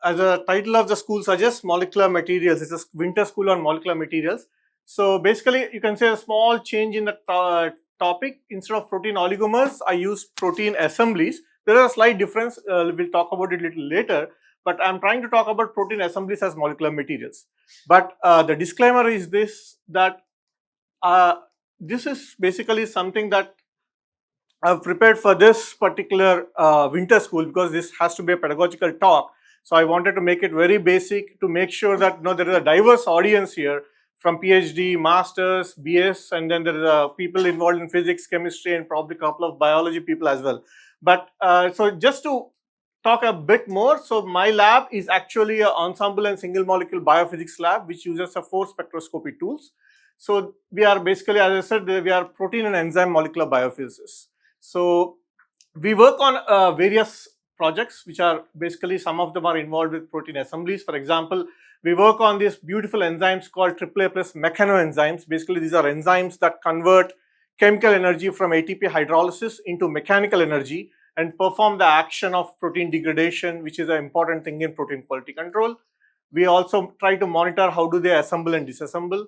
as the title of the school suggests, molecular materials. It's a winter school on molecular materials. So basically, you can say a small change in the topic. Instead of protein oligomers, I use protein assemblies. There is a slight difference. We'll talk about it a little later. But I'm trying to talk about protein assemblies as molecular materials. But the disclaimer is this, that this is basically something that I've prepared for this particular winter school, because this has to be a pedagogical talk. So I wanted to make it very basic to make sure that there is a diverse audience here, from PhD, masters, BS, and then there is people involved in physics, chemistry, and probably a couple of biology people as well. But so just to talk a bit more, so my lab is actually an ensemble and single molecule biophysics lab, which uses a 4 spectroscopy tools. So we are basically, as I said, we are protein and enzyme molecular biophysicists. So we work on various projects, which are basically, some of them are involved with protein assemblies. For example, we work on these beautiful enzymes called AAA plus mechanoenzymes. Basically, these are enzymes that convert chemical energy from ATP hydrolysis into mechanical energy and perform the action of protein degradation, which is an important thing in protein quality control. We also try to monitor how do they assemble and disassemble.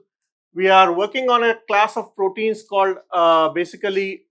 We are working on a class of proteins called basically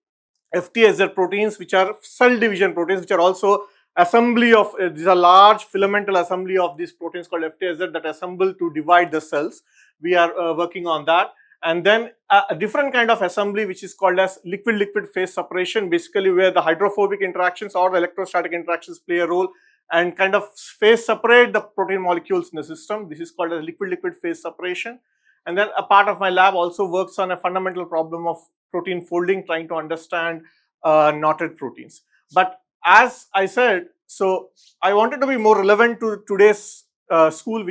FTSZ proteins, which are cell division proteins, which are also assembly of these are large filamental assembly of these proteins called FTSZ that assemble to divide the cells. We are working on that. And then a different kind of assembly, which is called as liquid-liquid phase separation, basically where the hydrophobic interactions or the electrostatic interactions play a role and kind of phase separate the protein molecules in the system. This is called as liquid-liquid phase separation. And then a part of my lab also works on a fundamental problem of protein folding, trying to understand knotted proteins. But as I said, so I wanted to be more relevant to today's school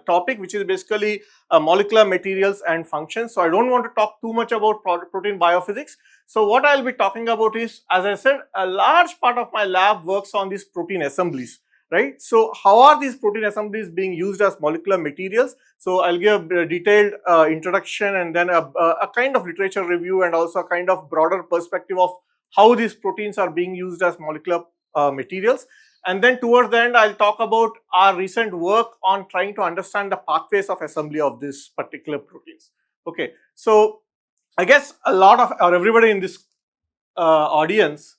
topic, which is basically molecular materials and functions. So I don't want to talk too much about protein biophysics. So what I'll be talking about is, as I said, a large part of my lab works on these protein assemblies, right? So how are these protein assemblies being used as molecular materials? So I'll give a detailed introduction, and then a kind of literature review, and also a kind of broader perspective of how these proteins are being used as molecular materials. And then towards the end, I'll talk about our recent work on trying to understand the pathways of assembly of these particular proteins. Okay, so I guess a lot of, or everybody in this audience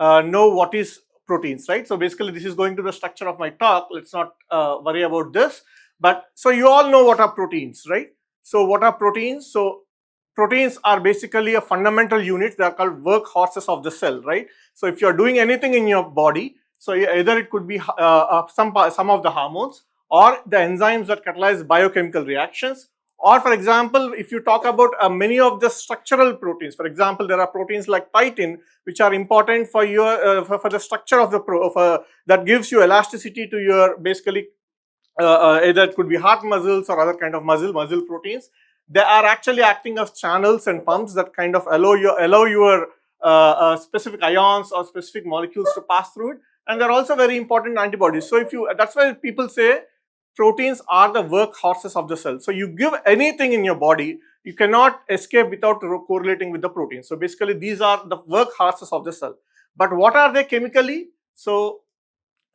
know what is proteins, right? So basically, this is going to the structure of my talk. Let's not worry about this. But so you all know what are proteins, right? So what are proteins? So proteins are basically a fundamental unit. They are called workhorses of the cell, right? So if you are doing anything in your body, so either it could be some of the hormones, or the enzymes that catalyze biochemical reactions, or for example, if you talk about many of the structural proteins, for example, there are proteins like titin, which are important for your for the structure of the that gives you elasticity to your basically either it could be heart muscles or other kind of muscle proteins. They are actually acting as channels and pumps that kind of allow your specific ions or specific molecules to pass through it. And they're also very important antibodies. So if you, that's why people say proteins are the workhorses of the cell. So you give anything in your body, you cannot escape without correlating with the protein. So basically, these are the workhorses of the cell. But what are they chemically? So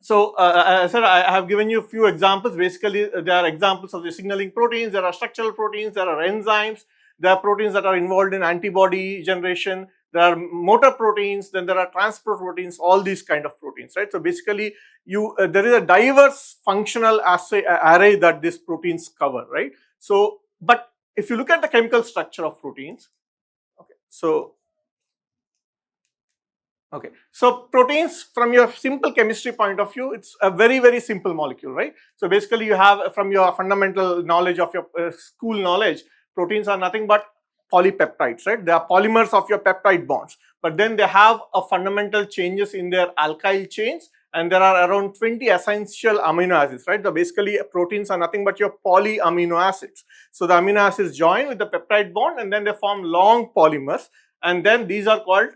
as I said, I have given you a few examples. Basically, there are examples of the signaling proteins, there are structural proteins, there are enzymes, there are proteins that are involved in antibody generation, there are motor proteins, then there are transport proteins, all these kind of proteins, right? So basically, there is a diverse functional array that these proteins cover, right? So, but if you look at the chemical structure of proteins, okay, so proteins, from your simple chemistry point of view, it's a very, very simple molecule, right? So basically, you have, from your fundamental knowledge of your school knowledge, proteins are nothing but polypeptides, right? They are polymers of your peptide bonds, but then they have a fundamental changes in their alkyl chains, and there are around 20 essential amino acids, right? So basically, proteins are nothing but your polyamino acids. So the amino acids join with the peptide bond, and then they form long polymers, and then these are called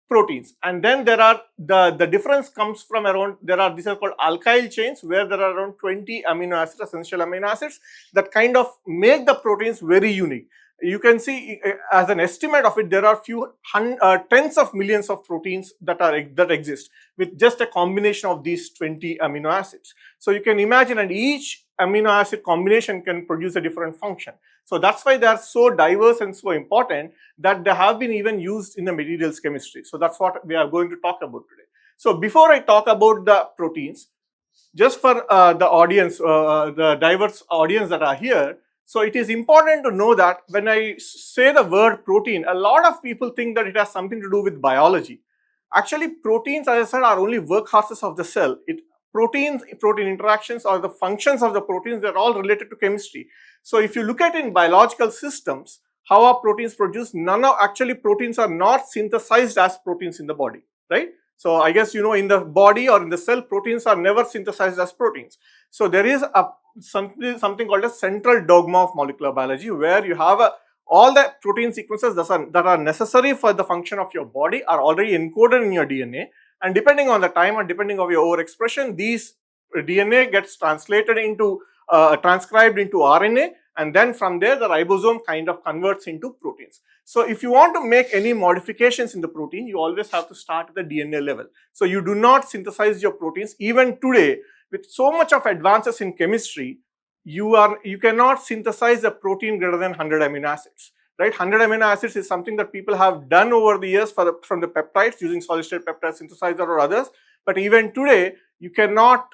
proteins. And then there are the difference comes from around, these are called alkyl chains, where there are around 20 amino acids, essential amino acids, that kind of make the proteins very unique. you can see as an estimate of it, there are tens of millions of proteins that exist with just a combination of these 20 amino acids. So you can imagine, and each amino acid combination can produce a different function. So that's why they are so diverse and so important that they have been even used in the materials chemistry. So that's what we are going to talk about today. So before I talk about the proteins, just for the audience, the diverse audience that are here, so it is important to know that when I say the word protein, a lot of people think that it has something to do with biology. Actually, proteins, as I said, are only workhorses of the cell. Protein interactions, or the functions of the proteins, they're all related to chemistry. So if you look at in biological systems, how are proteins produced? Actually proteins are not synthesized as proteins in the body, right? So I guess in the body or in the cell, proteins are never synthesized as proteins. So there is something called a central dogma of molecular biology, where you have all the protein sequences that are necessary for the function of your body are already encoded in your DNA, and depending on the time and depending on your overexpression, these DNA gets translated into transcribed into RNA, and then from there the ribosome kind of converts into proteins. So if you want to make any modifications in the protein, you always have to start at the DNA level. So you do not synthesize your proteins. Even today, with so much of advances in chemistry, you cannot synthesize a protein greater than 100 amino acids, right? 100 amino acids is something that people have done over the years from the peptides using solid state peptide synthesizer or others. But even today, you cannot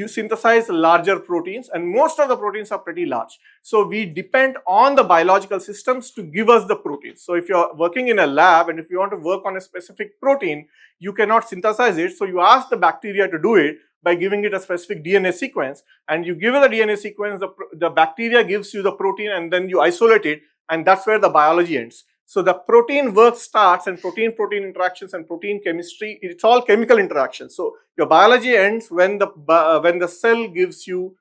synthesize larger proteins, and most of the proteins are pretty large. So we depend on the biological systems to give us the proteins. So if you're working in a lab and if you want to work on a specific protein, you cannot synthesize it. So you ask the bacteria to do it by giving it a specific DNA sequence, and you give it the DNA sequence, the bacteria gives you the protein, and then you isolate it, and that's where the biology ends. So the protein work starts, and protein-protein interactions and protein chemistry, it's all chemical interactions. So your biology ends when the cell gives you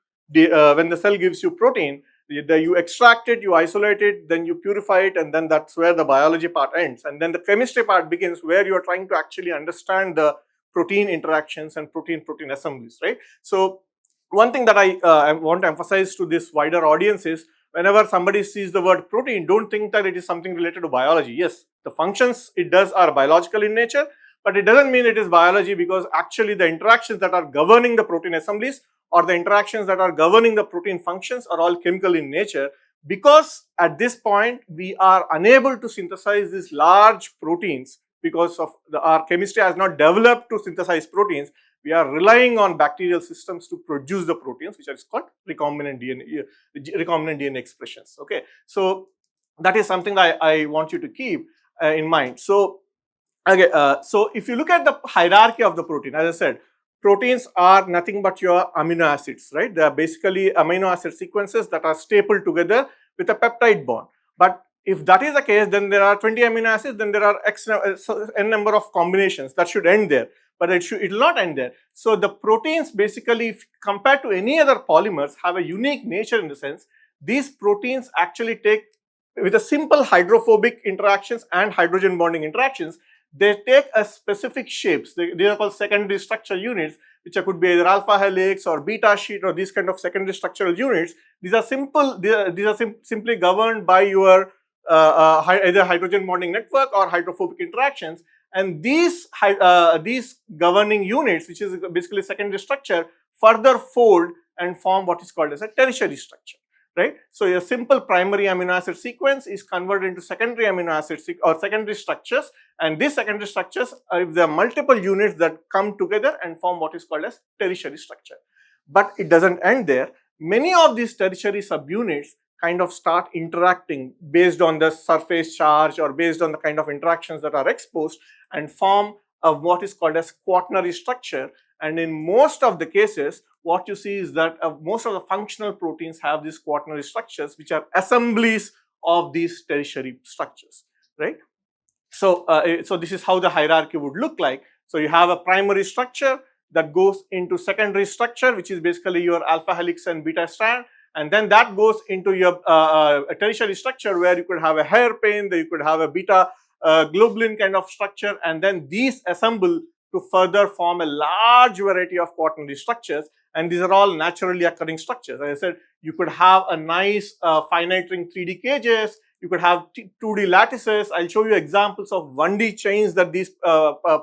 protein. You extract it, you isolate it, then you purify it, and then that's where the biology part ends. And then the chemistry part begins, where you are trying to actually understand the protein interactions and protein-protein assemblies, right? So one thing that I want to emphasize to this wider audience is, whenever somebody sees the word protein, don't think that it is something related to biology. Yes, the functions it does are biological in nature, but it doesn't mean it is biology, because actually the interactions that are governing the protein assemblies or the interactions that are governing the protein functions are all chemical in nature, because at this point we are unable to synthesize these large proteins because of our chemistry has not developed to synthesize proteins. We are relying on bacterial systems to produce the proteins, which are called recombinant DNA expressions. Okay, so that is something that I want you to keep in mind. So okay, so if you look at the hierarchy of the protein, as I said, proteins are nothing but your amino acids, right? They are basically amino acid sequences that are stapled together with a peptide bond. But if that is the case, then there are 20 amino acids, then there are n number of combinations that should end there. But it will not end there. So the proteins basically, if compared to any other polymers, have a unique nature in the sense these proteins actually take, with a simple hydrophobic interactions and hydrogen bonding interactions, they take a specific shapes. They are called secondary structure units, which could be either alpha helix or beta sheet or these kind of secondary structural units. These are simple. These are simply governed by your either hydrogen bonding network or hydrophobic interactions. And these governing units, which is basically secondary structure, further fold and form what is called as a tertiary structure, right? So a simple primary amino acid sequence is converted into secondary amino acid or secondary structures, and these secondary structures, if there are multiple units that come together and form what is called as tertiary structure. But it doesn't end there. Many of these tertiary subunits kind of start interacting based on the surface charge or based on the kind of interactions that are exposed and form what is called as quaternary structure. And in most of the cases, what you see is that most of the functional proteins have these quaternary structures, which are assemblies of these tertiary structures, right? So, so this is how the hierarchy would look like. So you have a primary structure that goes into secondary structure, which is basically your alpha helix and beta strand. And then that goes into your a tertiary structure, where you could have a hairpin, you could have a beta globulin kind of structure, and then these assemble to further form a large variety of quaternary structures. And these are all naturally occurring structures. As I said, you could have a nice finite ring 3D cages, you could have 2D lattices. I'll show you examples of 1D chains that these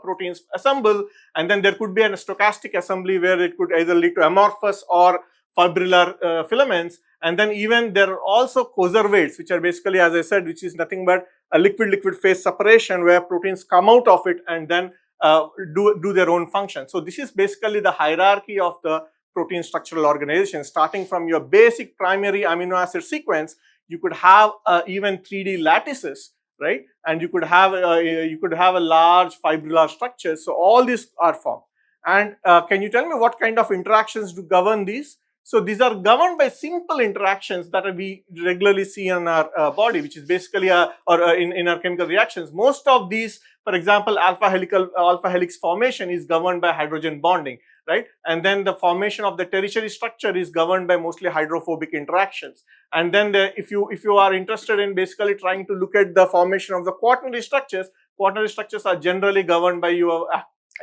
proteins assemble, and then there could be a stochastic assembly where it could either lead to amorphous or fibrillar filaments. And then even there are also conservates, which are basically, as I said, which is nothing but a liquid-liquid phase separation where proteins come out of it and then do their own function. So this is basically the hierarchy of the protein structural organization. Starting from your basic primary amino acid sequence, you could have even 3D lattices, right? And you could have a large fibrillar structure. So all these are formed. And can you tell me what kind of interactions do govern these? So these are governed by simple interactions that we regularly see in our body, which is basically in our chemical reactions. Most of these, for example, alpha helix formation is governed by hydrogen bonding, right? And then the formation of the tertiary structure is governed by mostly hydrophobic interactions. And then if you are interested in basically trying to look at the formation of the quaternary structures are generally governed by your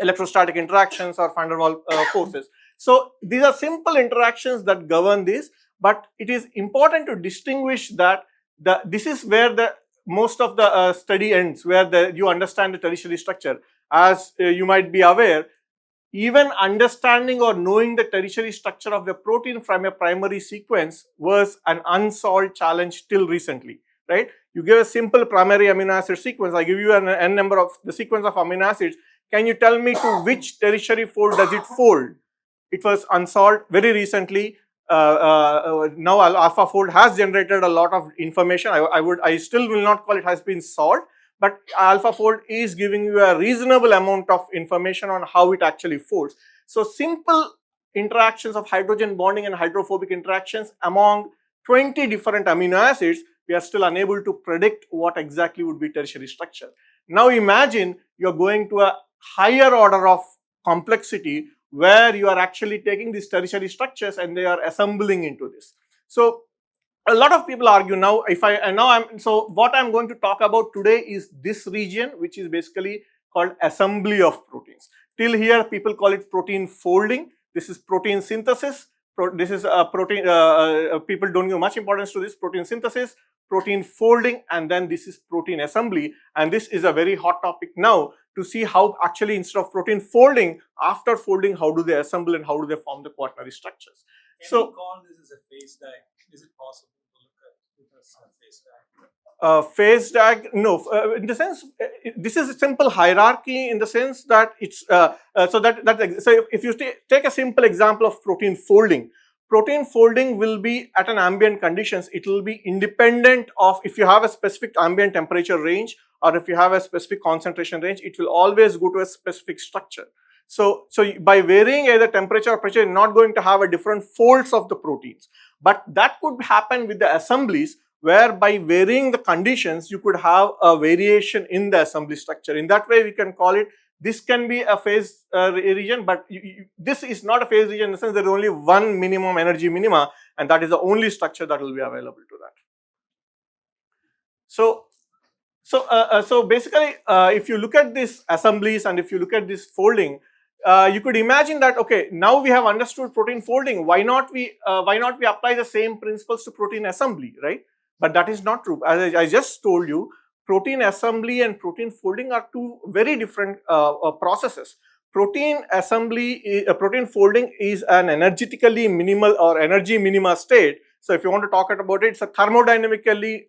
electrostatic interactions or van der Waals forces. So these are simple interactions that govern this, but it is important to distinguish that this is where the most of the study ends, where you understand the tertiary structure. As you might be aware, even understanding or knowing the tertiary structure of the protein from a primary sequence was an unsolved challenge till recently, right? You give a simple primary amino acid sequence, I give you an n number of the sequence of amino acids. Can you tell me to which tertiary fold does it fold? It was unsolved very recently. Now AlphaFold has generated a lot of information. I still will not call it has been solved, but AlphaFold is giving you a reasonable amount of information on how it actually folds. So simple interactions of hydrogen bonding and hydrophobic interactions among 20 different amino acids, we are still unable to predict what exactly would be tertiary structure. Now imagine you're going to a higher order of complexity where you are actually taking these tertiary structures and they are assembling into this. So a lot of people argue now, so what I'm going to talk about today is this region, which is basically called assembly of proteins. Till here people call it protein folding. This is protein synthesis. This is protein, people don't give much importance to this, protein synthesis, protein folding, and then this is protein assembly. And this is a very hot topic now to see how actually instead of protein folding, after folding, how do they assemble and how do they form the quaternary structures. Can we call this as a phase diag? Is it possible to look at it as a phase diag? Phase diag, no. In the sense, this is a simple hierarchy in the sense that it's so if you take a simple example of protein folding will be at an ambient conditions. It will be independent of if you have a specific ambient temperature range or if you have a specific concentration range. It will always go to a specific structure. So by varying either temperature or pressure, you're not going to have a different folds of the proteins. But that could happen with the assemblies, where by varying the conditions, you could have a variation in the assembly structure. In that way, we can call it, this can be a phase region, but this is not a phase region in the sense there is only one minimum energy minima, and that is the only structure that will be available to that. So basically, if you look at these assemblies and if you look at this folding, you could imagine that, okay, now we have understood protein folding. Why not we apply the same principles to protein assembly, right? But that is not true. As I just told you, protein assembly and protein folding are two very different processes. Protein assembly, protein folding is an energetically minimal or energy minima state. So if you want to talk about it, it's a thermodynamically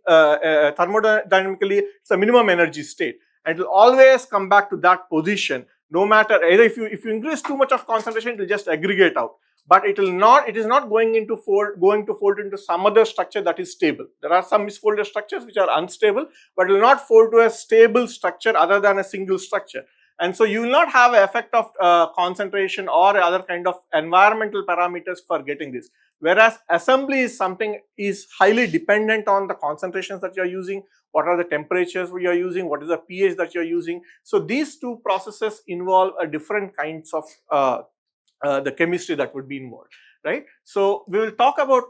it's a minimum energy state, and it will always come back to that position. No matter either if you increase too much of concentration, it will just aggregate out. But it will not. It is not going to fold into some other structure that is stable. There are some misfolded structures which are unstable, but it will not fold to a stable structure other than a single structure. And so you will not have an effect of concentration or other kind of environmental parameters for getting this. Whereas assembly is highly dependent on the concentrations that you are using, what are the temperatures you are using, what is the pH that you are using. So these two processes involve a different kinds of the chemistry that would be involved, right? So we will talk about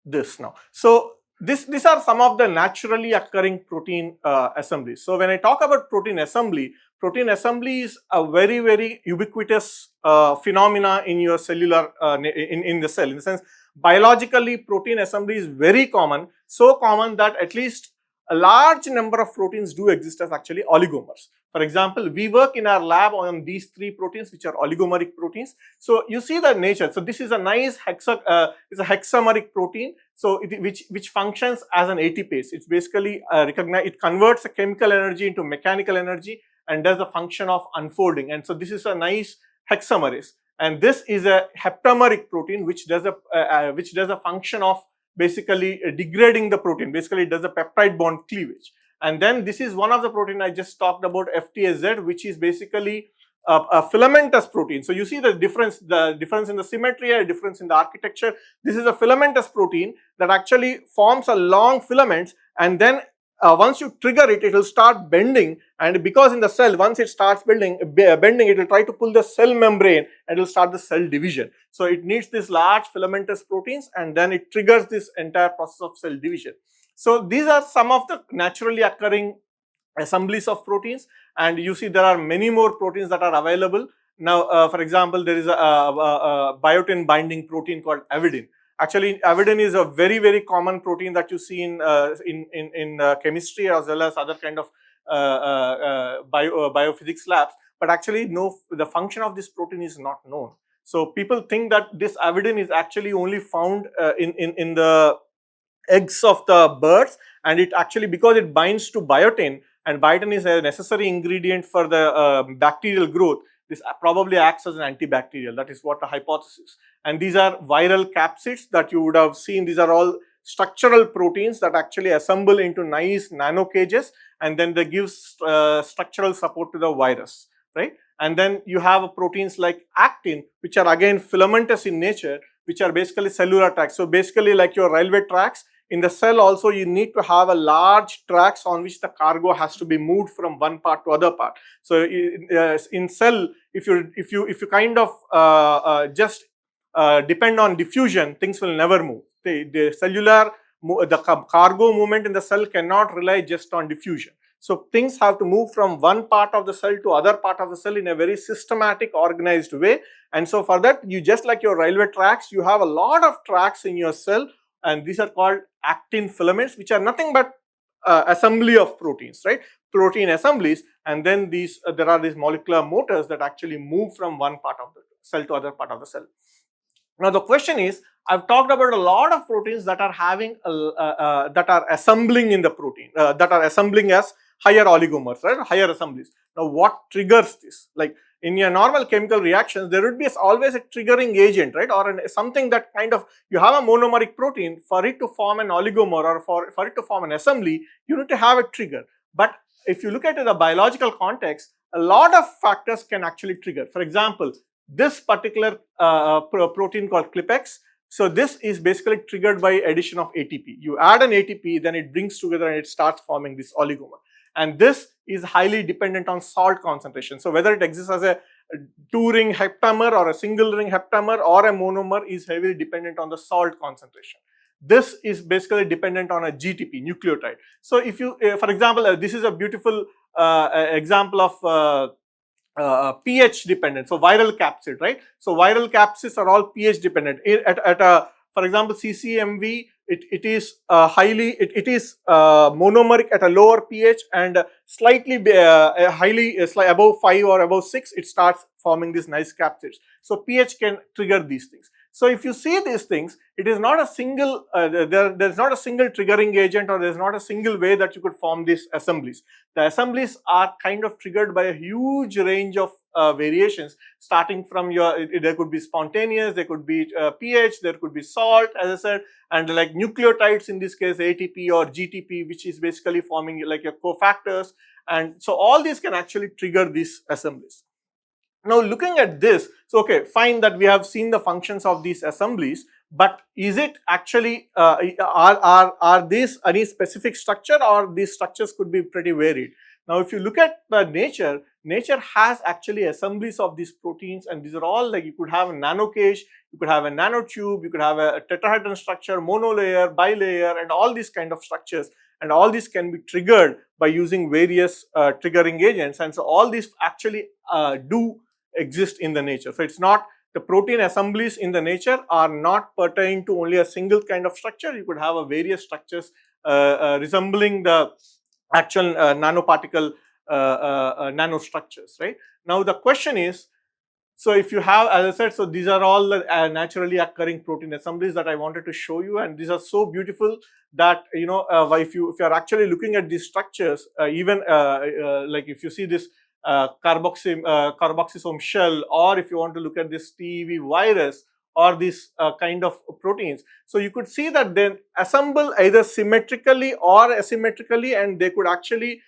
this now. So these are some of the naturally occurring protein assemblies. So when I talk about protein assembly is a very ubiquitous phenomena in your cellular in the cell. In the sense, Biologically, protein assembly is very common, so common that at least a large number of proteins do exist as actually oligomers. For example, we work in our lab on these 3 proteins which are oligomeric proteins. So you see the nature. So this is a nice it's a hexameric protein. So which functions as an ATPase. It's basically it converts a chemical energy into mechanical energy and does the function of unfolding. And so this is a nice hexamerase. And this is a heptameric protein which does a function of basically degrading the protein. Basically, it does a peptide bond cleavage. And then this is one of the protein I just talked about, FTSZ, which is basically a filamentous protein. So you see the difference in the symmetry, a difference in the architecture. This is a filamentous protein that actually forms a long filaments, and then once you trigger it, it will start bending, and because in the cell, once it starts bending, it will try to pull the cell membrane and it will start the cell division. So it needs these large filamentous proteins, and then it triggers this entire process of cell division. So these are some of the naturally occurring assemblies of proteins, and you see there are many more proteins that are available. Now, for example, there is a biotin binding protein called avidin. Actually, avidin is a very, very common protein that you see in chemistry as well as other kind of biophysics labs. But actually, the function of this protein is not known. So people think that this avidin is actually only found in the eggs of the birds, and it actually, because it binds to biotin, and biotin is a necessary ingredient for the bacterial growth, this probably acts as an antibacterial. That is what the hypothesis. And these are viral capsids that you would have seen. These are all structural proteins that actually assemble into nice nano cages, and then they give structural support to the virus, right? And then you have proteins like actin, which are again filamentous in nature, which are basically cellular tracks. So basically like your railway tracks, in the cell also you need to have a large tracks on which the cargo has to be moved from one part to other part. So in cell, if you kind of just depend on diffusion, things will never move. The cargo movement in the cell cannot rely just on diffusion. So things have to move from one part of the cell to other part of the cell in a very systematic, organized way. And so for that, you just like your railway tracks, you have a lot of tracks in your cell, and these are called actin filaments, which are nothing but assembly of proteins, right? Protein assemblies, and then there are these molecular motors that actually move from one part of the cell to other part of the cell. Now the question is, I've talked about a lot of proteins that are having that are assembling in the protein, that are assembling as higher oligomers, right? Higher assemblies. Now what triggers this? Like in your normal chemical reactions, there would be always a triggering agent, right? Or something that kind of, you have a monomeric protein, for it to form an oligomer or for it to form an assembly, you need to have a trigger. But if you look at the biological context, a lot of factors can actually trigger. For example, this particular protein called ClipX, so this is basically triggered by addition of ATP. You add an ATP, then it brings together and it starts forming this oligomer. And this is highly dependent on salt concentration. So whether it exists as a 2-ring heptamer or a single-ring heptamer or a monomer is heavily dependent on the salt concentration. This is basically dependent on a GTP, nucleotide. So if you, for example, this is a beautiful example of pH dependent. So viral capsid, right? So viral capsids are all pH dependent. For example, CCMV, it is monomeric at a lower pH, and slightly above 5 or above 6, it starts forming these nice capsids. So pH can trigger these things. So if you see these things, it is not a single, there's not a single triggering agent, or there's not a single way that you could form these assemblies. The assemblies are kind of triggered by a huge range of variations, starting from there could be spontaneous, there could be pH, there could be salt, as I said, and like nucleotides, in this case ATP or GTP, which is basically forming like your cofactors. And so all these can actually trigger these assemblies. Now looking at this, so okay, fine that we have seen the functions of these assemblies, but is it actually, are these any specific structure, or these structures could be pretty varied? Now if you look at the nature has actually assemblies of these proteins, and these are all like, you could have a nanocage, you could have a nanotube, you could have a tetrahedron structure, monolayer, bilayer, and all these kind of structures. And all these can be triggered by using various triggering agents. And so all these actually do exist in the nature. So it's not the protein assemblies in the nature are not pertaining to only a single kind of structure. You could have a various structures resembling the actual nanoparticle nanostructures, right? Now the question is, so if you have, as I said, so these are all the naturally occurring protein assemblies that I wanted to show you, and these are so beautiful that if you are actually looking at these structures, even like if you see this carboxysome shell, or if you want to look at this TEV virus or these kind of proteins, so you could see that they assemble either symmetrically or asymmetrically, and they could actually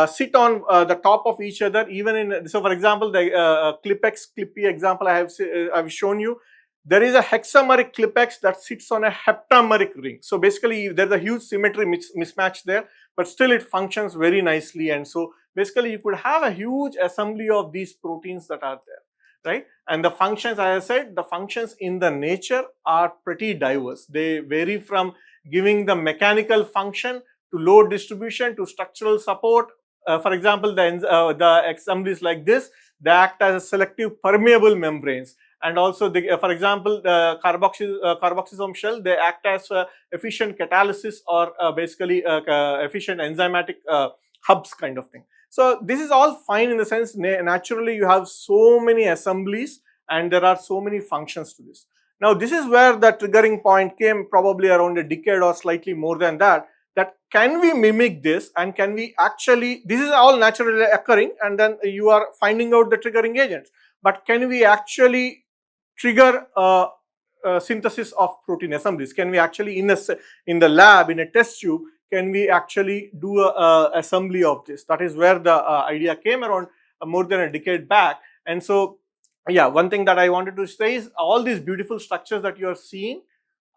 sit on the top of each other, even in, so for example, the Clipex Clippy example I've shown you, there is a hexameric Clipex that sits on a heptameric ring. So basically there's a huge symmetry mismatch there, but still it functions very nicely. And so basically you could have a huge assembly of these proteins that are there, right? And the functions, as I said, the functions in the nature are pretty diverse. They vary from giving the mechanical function to load distribution to structural support. For example, the assemblies like this, they act as selective permeable membranes. And also, for example, the carboxysome shell, they act as efficient catalysis or basically efficient enzymatic hubs kind of thing. So this is all fine in the sense naturally you have so many assemblies and there are so many functions to this. Now this is where the triggering point came, probably around a decade or slightly more than that, that can we mimic this, and can we actually, this is all naturally occurring and then you are finding out the triggering agents, but can we actually trigger synthesis of protein assemblies? Can we actually in the lab, in a test tube, can we actually do a assembly of this? That is where the idea came around more than a decade back. And so yeah, one thing that I wanted to say is all these beautiful structures that you are seeing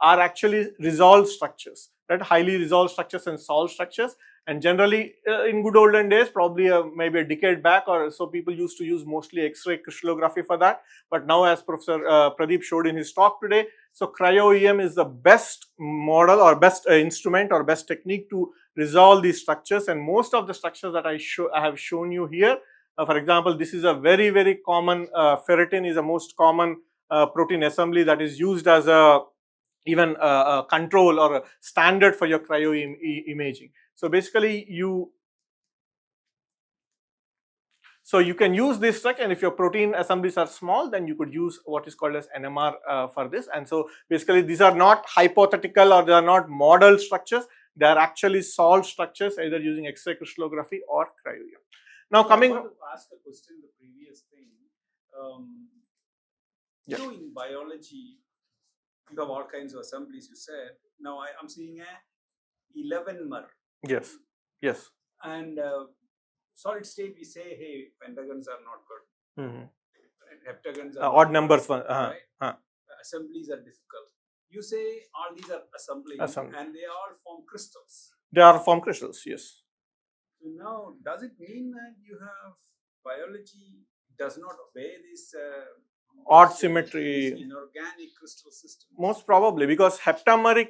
are actually resolved structures, right? Highly resolved structures and solved structures. And generally in good olden days, probably maybe a decade back or so, people used to use mostly X-ray crystallography for that. But now, as Professor Pradeep showed in his talk today, so cryo-EM is the best model or best instrument or best technique to resolve these structures. And most of the structures that I have shown you here, for example, this is a very, very common, ferritin is the most common protein assembly that is used as a even a control or a standard for your cryo imaging. So basically you can use this trick, and if your protein assemblies are small, then you could use what is called as NMR for this. And so basically these are not hypothetical or they are not model structures, they are actually solved structures either using X-ray crystallography or cryo-EM. Now coming, I want to ask a question, the previous thing, in biology, you have all kinds of assemblies, you said. Now I'm seeing a 11-mer. Yes, yes. And solid state, we say, hey, pentagons are not good. Heptagons are odd numbers. Right? Assemblies are difficult. You say all these are assemblies and they all form crystals. They are form crystals, yes. So now, does it mean that you have biology does not obey this odd symmetry inorganic crystal system? Most probably, because heptameric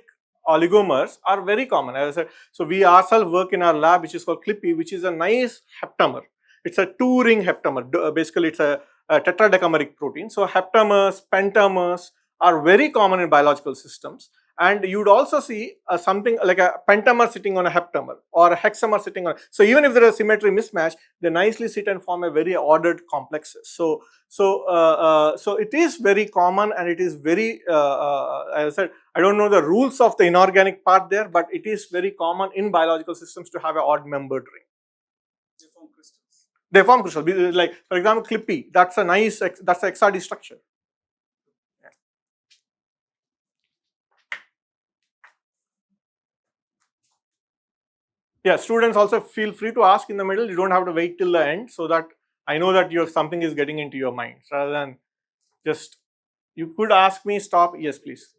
oligomers are very common, as I said. So we ourselves work in our lab, which is called Clippy, which is a nice heptamer. It's a 2-ring heptamer. Basically, it's a tetradecameric protein. So heptamers, pentamers are very common in biological systems. And you would also see something like a pentamer sitting on a heptamer or a hexamer sitting on. So even if there is a symmetry mismatch, they nicely sit and form a very ordered complexes. So it is very common, and it is very, as I said, I don't know the rules of the inorganic part there, but it is very common in biological systems to have an odd membered ring. They form crystals. They form crystals. Like for example, Clippy, that's a nice, that's an XRD structure. Yeah, students also feel free to ask in the middle. You don't have to wait till the end, so that I know that something is getting into your mind, rather than just, you could ask me, stop. Yes, please.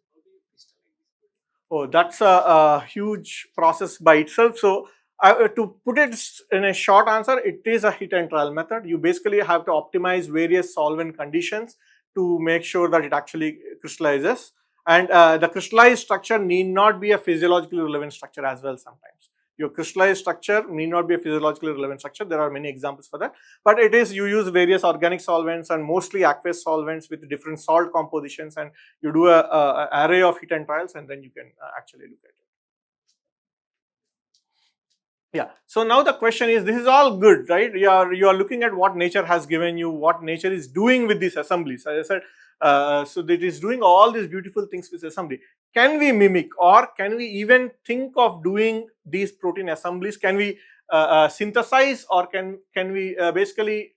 Oh, that's a huge process by itself. So to put it in a short answer, it is a hit and trial method. You basically have to optimize various solvent conditions to make sure that it actually crystallizes. And the crystallized structure need not be a physiologically relevant structure as well sometimes. Your crystallized structure need not be a physiologically relevant structure. There are many examples for that, but it is, you use various organic solvents and mostly aqueous solvents with different salt compositions, and you do a array of hit and trials, and then you can actually look at it. Yeah. So now the question is, this is all good, right? You are looking at what nature has given you, what nature is doing with these assemblies. As I said, so that it is doing all these beautiful things with assembly. Can we mimic, or can we even think of doing these protein assemblies? Can we synthesize, or can we basically?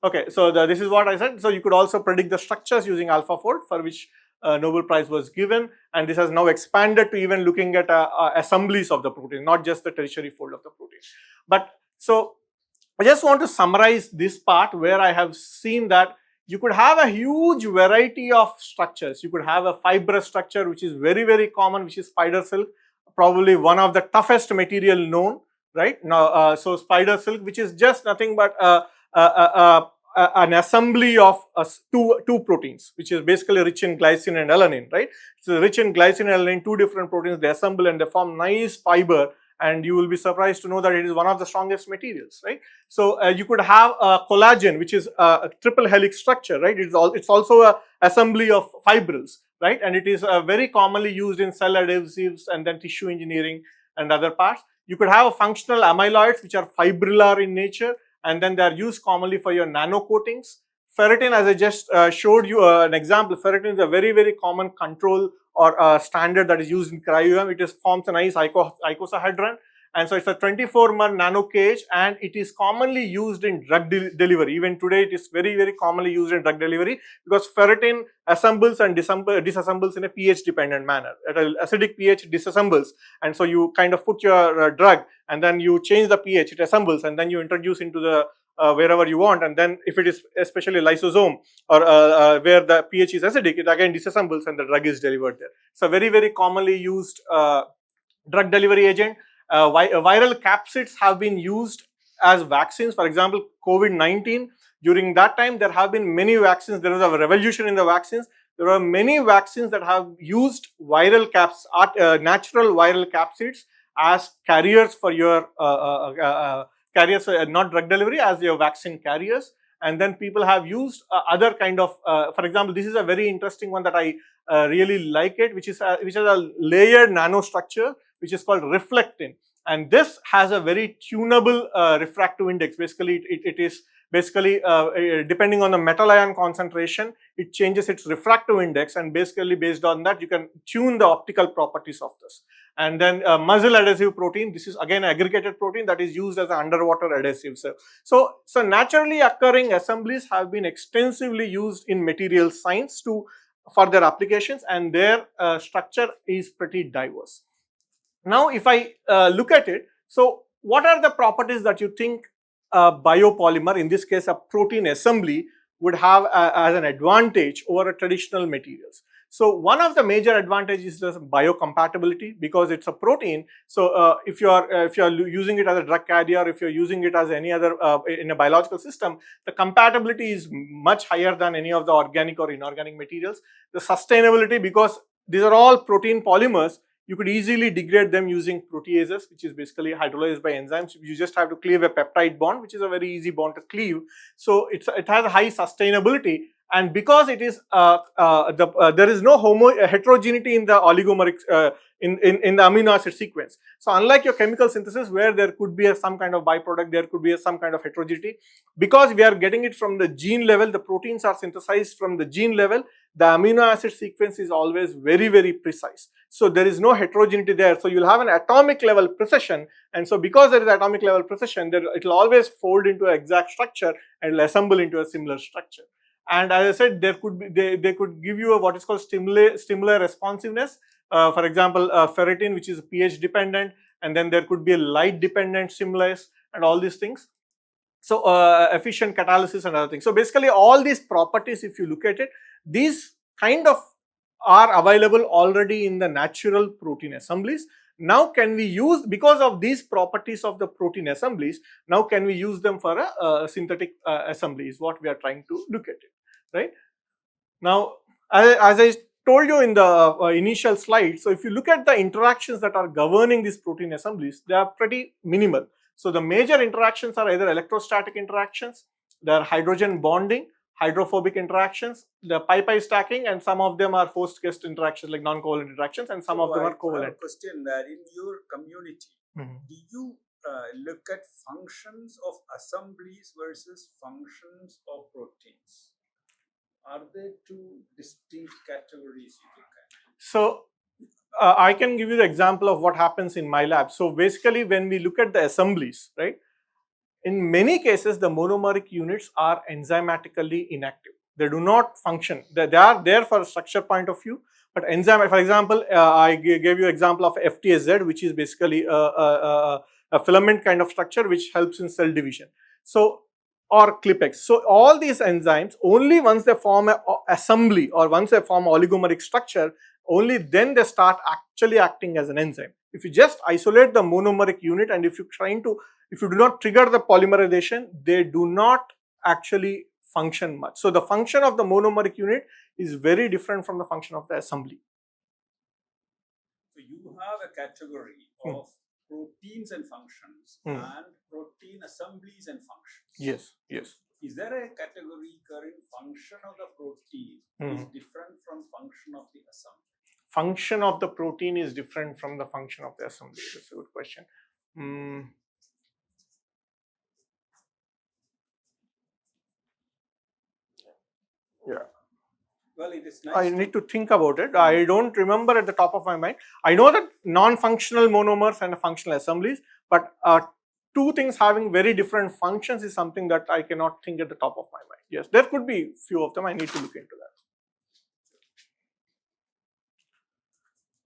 Okay, so this is what I said. So you could also predict the structures using AlphaFold, for which Nobel Prize was given, and this has now expanded to even looking at assemblies of the protein, not just the tertiary fold of the protein. But so I just want to summarize this part where I have seen that you could have a huge variety of structures. You could have a fibrous structure, which is very common, which is spider silk, probably one of the toughest material known, right? Now, so spider silk, which is just nothing but an assembly of two proteins, which is basically rich in glycine and alanine, right? So rich in glycine and alanine, two different proteins, they assemble and they form nice fiber, and you will be surprised to know that it is one of the strongest materials, right? So you could have collagen, which is a triple helix structure, right? It's also a assembly of fibrils, right? And it is very commonly used in cell adhesives and then tissue engineering and other parts. You could have a functional amyloids, which are fibrillar in nature, and then they are used commonly for your nano coatings. Ferritin, as I just showed you an example, ferritin is a very common control or standard that is used in cryo-EM. It forms a nice icosahedron, and so it's a 24-mer nano cage, and it is commonly used in drug delivery. Even today, it is very commonly used in drug delivery, because ferritin assembles and disassembles in a pH dependent manner. At an acidic pH, it disassembles, and so you kind of put your drug, and then you change the pH, it assembles, and then you introduce into the wherever you want, and then if it is especially lysosome or where the pH is acidic, it again disassembles and the drug is delivered there. It's a very commonly used drug delivery agent. Viral capsids have been used as vaccines. For example, COVID-19, during that time there have been many vaccines. There was a revolution in the vaccines. There are many vaccines that have used viral natural viral capsids as carriers for your carriers, not drug delivery, as your vaccine carriers. And then people have used other kind of, for example, this is a very interesting one that I really like it, which is a layered nanostructure, which is called reflectin. And this has a very tunable refractive index. Basically, it is basically depending on the metal ion concentration, it changes its refractive index, and basically based on that, you can tune the optical properties of this. And then muzzle adhesive protein, this is again aggregated protein that is used as an underwater adhesive. So naturally occurring assemblies have been extensively used in material science for their applications, and their structure is pretty diverse. Now, if I look at it, so what are the properties that you think a biopolymer, in this case a protein assembly, would have as an advantage over a traditional materials? So one of the major advantages is the biocompatibility, because it's a protein. So if you are using it as a drug carrier, if you're using it as any other in a biological system, the compatibility is much higher than any of the organic or inorganic materials. The sustainability, because these are all protein polymers, you could easily degrade them using proteases, which is basically hydrolyzed by enzymes. You just have to cleave a peptide bond, which is a very easy bond to cleave. So it has a high sustainability, and because it is there is no heterogeneity in the oligomeric in the amino acid sequence. So unlike your chemical synthesis, where there could be some kind of byproduct, there could be some kind of heterogeneity. Because we are getting it from the gene level, the proteins are synthesized from the gene level, the amino acid sequence is always very precise. So there is no heterogeneity there. So you'll have an atomic level precision, and so because there is atomic level precision, it will always fold into an exact structure and will assemble into a similar structure. And as I said, there could be they could give you what is called stimuli responsiveness. For example, ferritin, which is pH dependent, and then there could be a light dependent stimulus and all these things. So efficient catalysis and other things. So basically all these properties, if you look at it, these kind of are available already in the natural protein assemblies. Now can we use, because of these properties of the protein assemblies, now can we use them for a synthetic assembly, is what we are trying to look at it, right? Now, as I told you in the initial slide, so if you look at the interactions that are governing these protein assemblies, they are pretty minimal. So the major interactions are either electrostatic interactions, they are hydrogen bonding, hydrophobic interactions, the pi-pi stacking, and some of them are host-guest interactions like non-covalent interactions, and some of them are covalent. I have a question that in your community, do you look at functions of assemblies versus functions of proteins? Are they two distinct categories you look at? So I can give you the example of what happens in my lab. So basically, when we look at the assemblies, right, in many cases, the monomeric units are enzymatically inactive. They do not function. They are there for a structure point of view, but enzyme, for example, I gave you example of FTSZ, which is basically a filament kind of structure which helps in cell division. So, or ClipX. So, all these enzymes, only once they form an assembly or once they form oligomeric structure, only then they start actually acting as an enzyme. If you just isolate the monomeric unit and if you do not trigger the polymerization, they do not actually function much. So the function of the monomeric unit is very different from the function of the assembly. So you have a category of proteins and functions and protein assemblies and functions. Yes, yes. Is there a category wherein function of the protein is different from function of the assembly? Function of the protein is different from the function of the assembly. That's a good question. Yeah. Well, it is nice. I need to think about it. I don't remember at the top of my mind. I know that non-functional monomers and functional assemblies, but two things having very different functions is something that I cannot think at the top of my mind. Yes, there could be few of them. I need to look into that.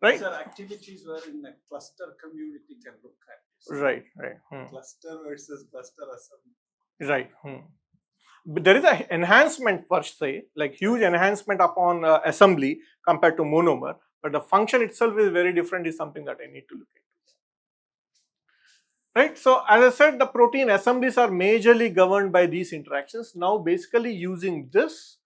Right? These are activities where in the cluster community can look at this. Right, right. Cluster versus cluster assembly. Right. But there is an enhancement per se, like huge enhancement upon assembly compared to monomer, but the function itself is very different, is something that I need to look into. Right. So as I said, the protein assemblies are majorly governed by these interactions. Now basically using this,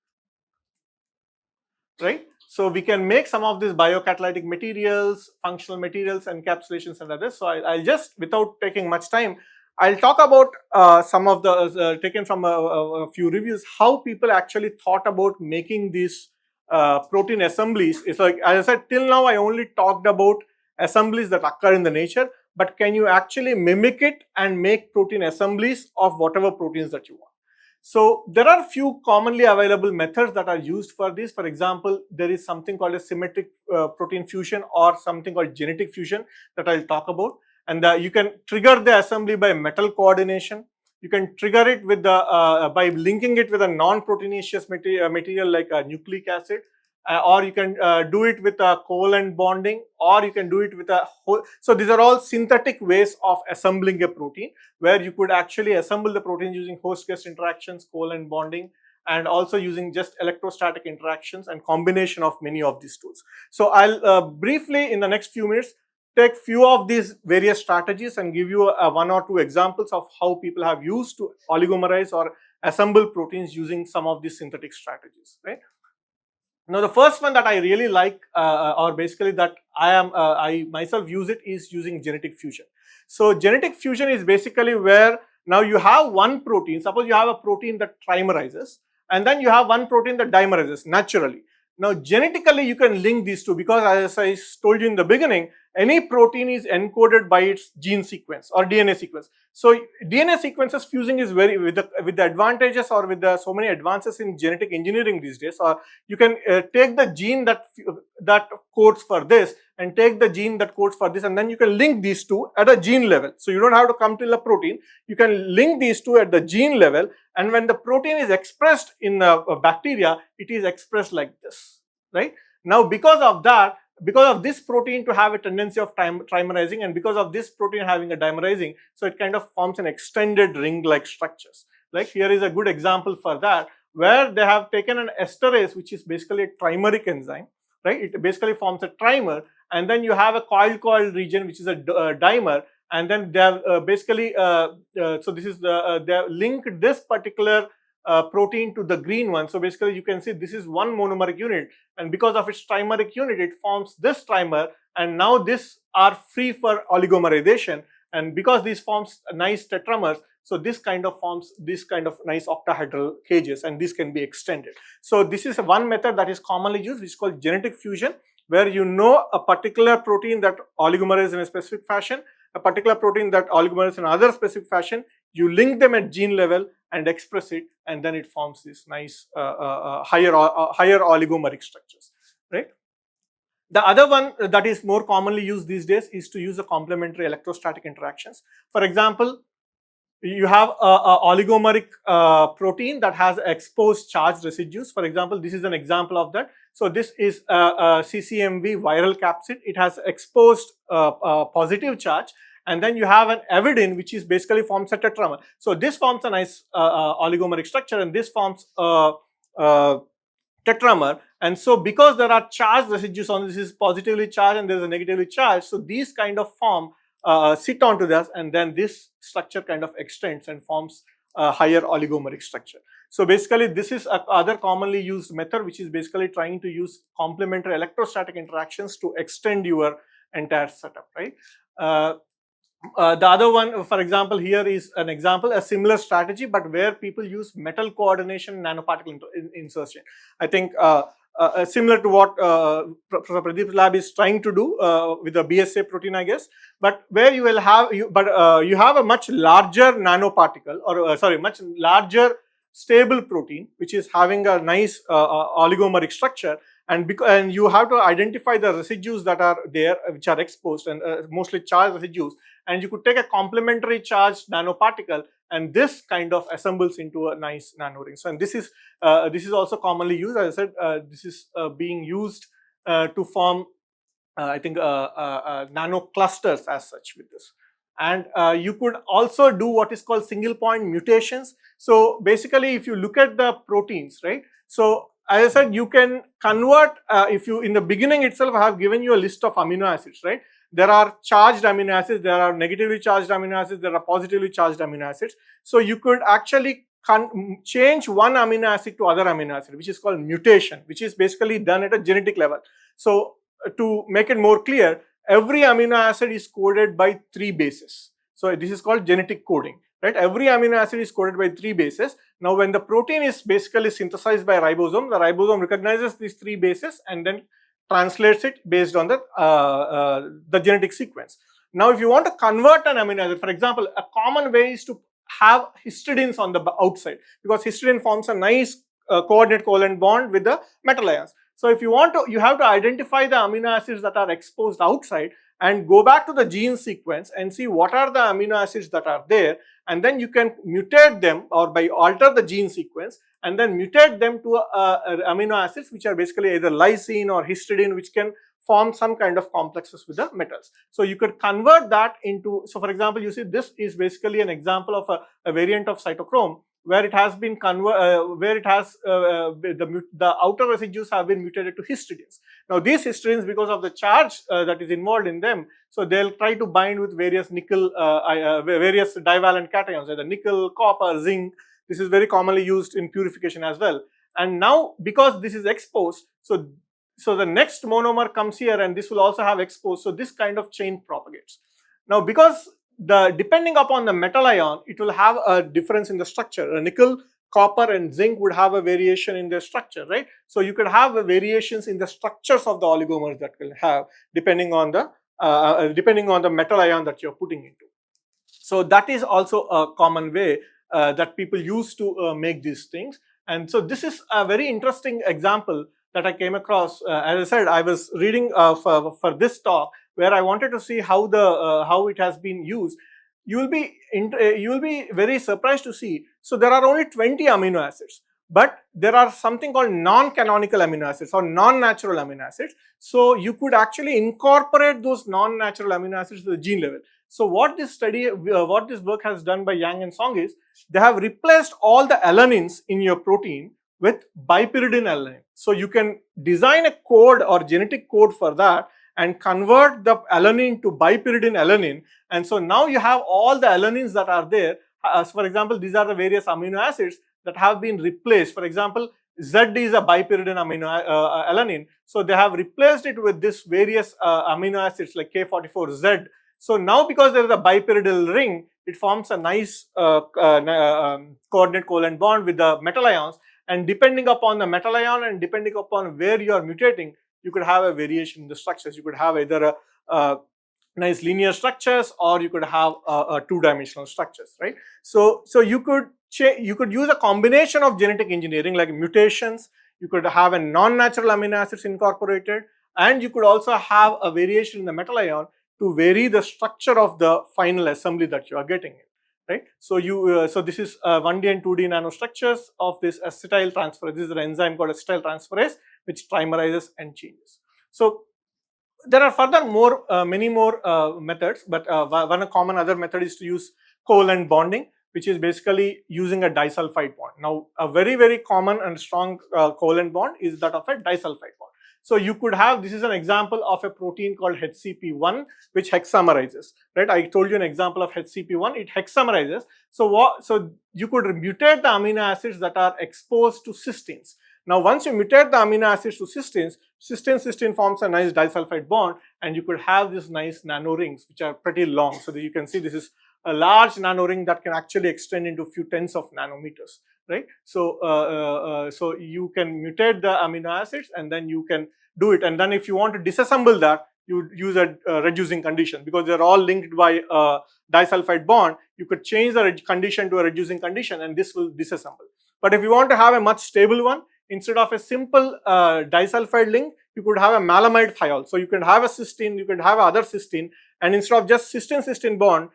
right. So we can make some of these biocatalytic materials, functional materials, encapsulations and others. So I'll just, without taking much time, I'll talk about some of the taken from a few reviews, how people actually thought about making these protein assemblies. It's like, as I said, till now I only talked about assemblies that occur in the nature, but can you actually mimic it and make protein assemblies of whatever proteins that you want? So there are few commonly available methods that are used for this. For example, there is something called a symmetric protein fusion or something called genetic fusion that I'll talk about. And you can trigger the assembly by metal coordination. You can trigger it with the by linking it with a non-proteinaceous material like a nucleic acid, or you can do it with a covalent bonding, or you can do it with a whole. So these are all synthetic ways of assembling a protein, where you could actually assemble the protein using host-guest interactions, covalent bonding, and also using just electrostatic interactions and combination of many of these tools. So I'll briefly in the next few minutes take few of these various strategies and give you one or two examples of how people have used to oligomerize or assemble proteins using some of these synthetic strategies, right? Now the first one that I really like or basically that I myself use it is using genetic fusion. So genetic fusion is basically where now you have one protein, suppose you have a protein that trimerizes and then you have one protein that dimerizes naturally. Now genetically you can link these two because as I told you in the beginning, any protein is encoded by its gene sequence or DNA sequence. So DNA sequences fusing is very with the advantages or with the so many advances in genetic engineering these days. Or you can take the gene that codes for this and take the gene that codes for this, and then you can link these two at a gene level. So you don't have to come till a protein. You can link these two at the gene level, and when the protein is expressed in a bacteria, it is expressed like this, right? Now because of that, because of this protein to have a tendency of trimerizing and because of this protein having a dimerizing, so it kind of forms an extended ring-like structures. Like here is a good example for that, where they have taken an esterase, which is basically a trimeric enzyme, right? It basically forms a trimer, and then you have a coil region, which is a dimer, and then they have basically, so this is they have linked this particular protein to the green one. So basically you can see this is one monomeric unit, and because of its trimeric unit it forms this trimer, and now this are free for oligomerization, and because these forms nice tetramers, so this kind of forms this kind of nice octahedral cages, and this can be extended. So this is one method that is commonly used, which is called genetic fusion, where you know a particular protein that oligomerizes in a specific fashion, a particular protein that oligomerizes in another specific fashion, you link them at gene level and express it, and then it forms this nice higher oligomeric structures, right? The other one that is more commonly used these days is to use the complementary electrostatic interactions. For example, you have a oligomeric protein that has exposed charged residues. For example, this is an example of that. So this is a CCMV viral capsid. It has exposed positive charge, and then you have an avidin, which is basically forms a tetramer. So this forms a nice oligomeric structure, and this forms a tetramer. And so because there are charged residues on this, is positively charged and there is a negatively charged, so these kind of form sit onto this, and then this structure kind of extends and forms a higher oligomeric structure. So basically this is a other commonly used method, which is basically trying to use complementary electrostatic interactions to extend your entire setup, right? The other one, for example, here is an example, a similar strategy, but where people use metal coordination nanoparticle insertion. I think similar to what Professor Pradeep's lab is trying to do with the BSA protein, I guess, but where you will have, you have a much larger nanoparticle, or much larger stable protein, which is having a nice oligomeric structure, and you have to identify the residues that are there, which are exposed, and mostly charged residues, and you could take a complementary charged nanoparticle, and this kind of assembles into a nice nanoring. So, and this is also commonly used. As I said, this is being used to form, I think, nano clusters as such with this. And you could also do what is called single point mutations. So basically, if you look at the proteins, right? So as I said, you can convert, if you in the beginning itself I have given you a list of amino acids, right? There are charged amino acids, there are negatively charged amino acids, there are positively charged amino acids. So you could actually change one amino acid to other amino acid, which is called mutation, which is basically done at a genetic level. So to make it more clear, every amino acid is coded by 3 bases. So this is called genetic coding, right? Every amino acid is coded by 3 bases. Now when the protein is basically synthesized by ribosome, the ribosome recognizes these 3 bases and then translates it based on the genetic sequence. Now if you want to convert an amino acid, for example, a common way is to have histidines on the outside, because histidine forms a nice coordinate covalent bond with the metal ions. So if you want to, you have to identify the amino acids that are exposed outside and go back to the gene sequence and see what are the amino acids that are there, and then you can mutate them, or by alter the gene sequence and then mutate them to amino acids which are basically either lysine or histidine, which can form some kind of complexes with the metals. So you could convert that into, so for example, you see this is basically an example of a variant of cytochrome, where it has been the outer residues have been mutated to histidines. Now these histidines, because of the charge that is involved in them, so they'll try to bind with various nickel, various divalent cations, either nickel, copper, zinc. This is very commonly used in purification as well. And now because this is exposed, so the next monomer comes here, and this will also have exposed. So this kind of chain propagates. Now because depending upon the metal ion, it will have a difference in the structure. A nickel, copper and zinc would have a variation in their structure, right? So you could have variations in the structures of the oligomers that will have, depending on the metal ion that you're putting into. So that is also a common way that people use to make these things. And so this is a very interesting example that I came across. As I said, I was reading for this talk, where I wanted to see how it has been used. You will be very surprised to see. So there are only 20 amino acids, but there are something called non-canonical amino acids or non-natural amino acids. So you could actually incorporate those non-natural amino acids to the gene level. So what this work has done by Yang and Song is, they have replaced all the alanines in your protein with bipyridine alanine. So you can design a code or genetic code for that and convert the alanine to bipyridine alanine. And so now you have all the alanines that are there. For example, these are the various amino acids that have been replaced. For example, Z is a bipyridine alanine, so they have replaced it with this various amino acids like K44Z. So now because there is a bipyridyl ring, it forms a nice coordinate covalent bond with the metal ions, and depending upon the metal ion and depending upon where you are mutating, you could have a variation in the structures. You could have either a nice linear structures, or you could have a two-dimensional structures, right? So you could use a combination of genetic engineering like mutations. You could have a non-natural amino acids incorporated, and you could also have a variation in the metal ion to vary the structure of the final assembly that you are getting in, right? So so this is 1D and 2D nanostructures of this acetyl transferase. This is an enzyme called acetyl transferase which trimerizes and changes. So there are further many more methods, but one common other method is to use covalent bonding, which is basically using a disulfide bond. Now, a very common and strong covalent bond is that of a disulfide bond. So you could have, this is an example of a protein called HCP1 which hexamerizes, right? I told you an example of HCP1, it hexamerizes. So you could mutate the amino acids that are exposed to cysteines. Now, once you mutate the amino acids to cysteines, cysteine forms a nice disulfide bond, and you could have these nice nanorings which are pretty long. So that you can see this is a large nanoring that can actually extend into a few tens of nanometers, right? So so you can mutate the amino acids and then you can do it. And then if you want to disassemble that, you use a reducing condition, because they're all linked by a disulfide bond. You could change the condition to a reducing condition and this will disassemble. But if you want to have a much stable one, instead of a simple disulfide link, you could have a malamide thiol. So you can have a cysteine, you could have other cysteine, and instead of just cysteine bond,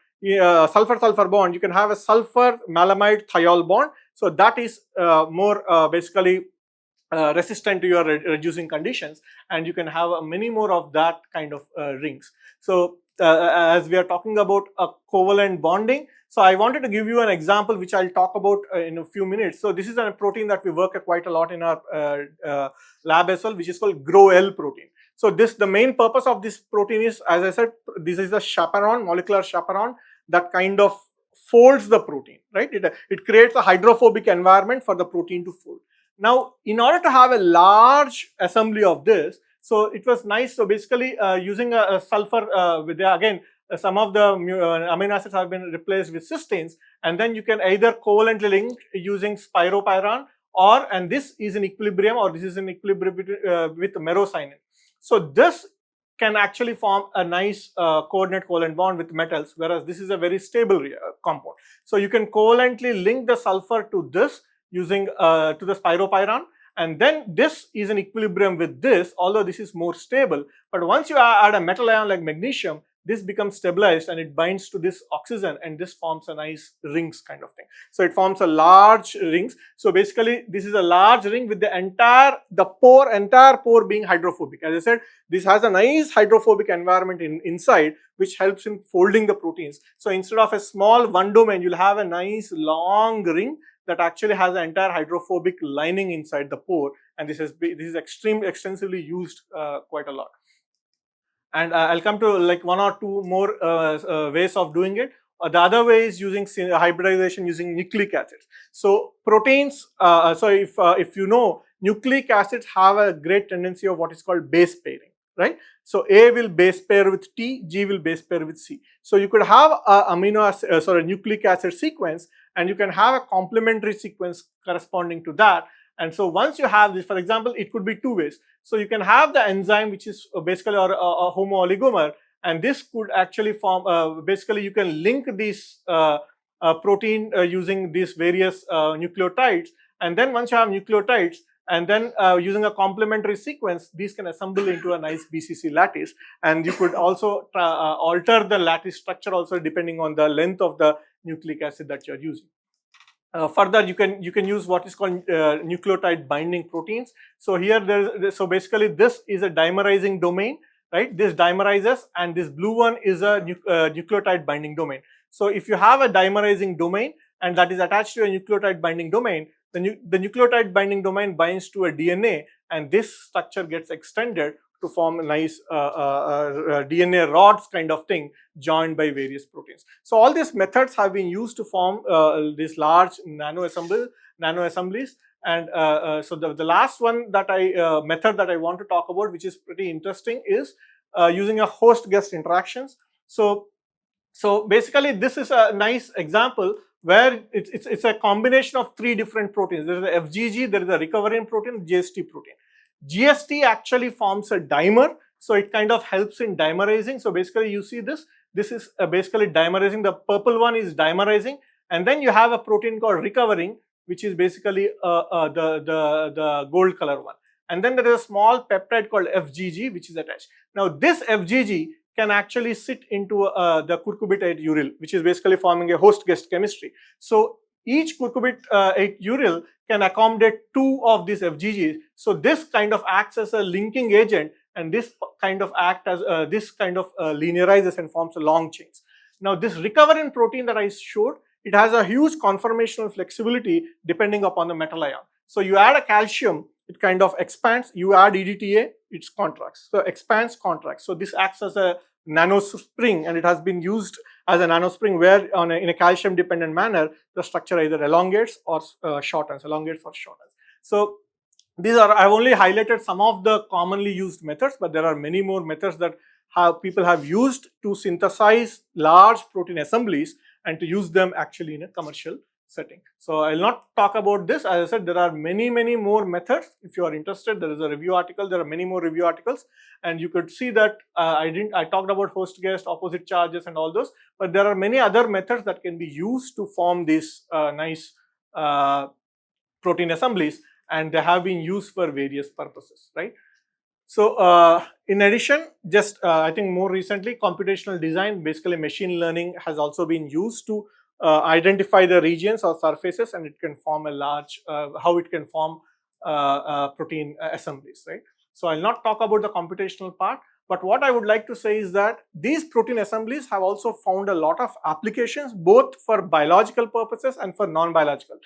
sulfur bond, you can have a sulfur malamide thiol bond. So that is more basically resistant to your reducing conditions, and you can have many more of that kind of rings. So as we are talking about a covalent bonding, so I wanted to give you an example which I'll talk about in a few minutes. So this is a protein that we work quite a lot in our lab as well, which is called GROW-L protein. So the main purpose of this protein is, as I said, this is a chaperone, molecular chaperone that kind of folds the protein, right? It creates a hydrophobic environment for the protein to fold. Now, in order to have a large assembly of this, so it was nice. So basically, using a sulfur with again, some of the amino acids have been replaced with cysteines, and then you can either covalently link using spiropyran, and this is in equilibrium, or this is in equilibrium with merocyanine. So this can actually form a nice coordinate covalent bond with metals, whereas this is a very stable compound. So you can covalently link the sulfur to this using to the spiropyran, and then this is in equilibrium with this, although this is more stable. But once you add a metal ion like magnesium, this becomes stabilized and it binds to this oxygen, and this forms a nice rings kind of thing. So it forms a large rings. So basically this is a large ring with the entire pore being hydrophobic. As I said, this has a nice hydrophobic environment inside, which helps in folding the proteins. So instead of a small one domain, you'll have a nice long ring that actually has an entire hydrophobic lining inside the pore, and this is extensively used quite a lot. And I'll come to like one or two more ways of doing it. The other way is using hybridization using nucleic acids. So proteins, so if you know, nucleic acids have a great tendency of what is called base pairing, right? So A will base pair with T, G will base pair with C. So you could have a nucleic acid sequence, and you can have a complementary sequence corresponding to that. And so once you have this, for example, it could be two ways. So you can have the enzyme which is basically a homo oligomer, and this could actually form, basically you can link this protein using these various nucleotides, and then once you have nucleotides, and then using a complementary sequence, these can assemble into a nice BCC lattice. And you could also alter the lattice structure also depending on the length of the nucleic acid that you are using. Further, you can use what is called nucleotide binding proteins. So here so basically this is a dimerizing domain, right? This dimerizes, and this blue one is a nucleotide binding domain. So if you have a dimerizing domain and that is attached to a nucleotide binding domain, the nucleotide binding domain binds to a DNA, and this structure gets extended to form a nice DNA rods kind of thing joined by various proteins. So all these methods have been used to form this large nano nano assemblies. And so the last one that method that I want to talk about, which is pretty interesting, is using a host-guest interactions. So basically, this is a nice example where it's a combination of three different proteins. There is a FGG, there is a recoverin protein, GST protein. GST actually forms a dimer, so it kind of helps in dimerizing. So basically, you see this is basically dimerizing. The purple one is dimerizing, and then you have a protein called recoverin, which is basically the gold color one. And then there is a small peptide called FGG, which is attached. Now this FGG can actually sit into the cucurbitate uril, which is basically forming a host-guest chemistry. So each cucurbitate uril can accommodate two of these FGGs. So this kind of acts as a linking agent, and this kind of linearizes and forms a long chains. Now this recoverin protein that I showed, it has a huge conformational flexibility depending upon the metal ion. So you add a calcium, it kind of expands. You add EDTA, it contracts. So expands, contracts. So this acts as a nano spring, and it has been used as a nano spring where in a calcium dependent manner, the structure either elongates or shortens. So these are, I've only highlighted some of the commonly used methods, but there are many more methods that people have used to synthesize large protein assemblies and to use them actually in a commercial setting. So I'll not talk about this. As I said, there are many more methods. If you are interested, there is a review article. There are many more review articles, and you could see that I talked about host guest, opposite charges, and all those. But there are many other methods that can be used to form these nice protein assemblies, and they have been used for various purposes, right? So in addition, just I think more recently, computational design, basically machine learning, has also been used to identify the regions or surfaces, and it can form a large, how it can form protein assemblies, right? So I'll not talk about the computational part, but what I would like to say is that these protein assemblies have also found a lot of applications, both for biological purposes and for non-biological.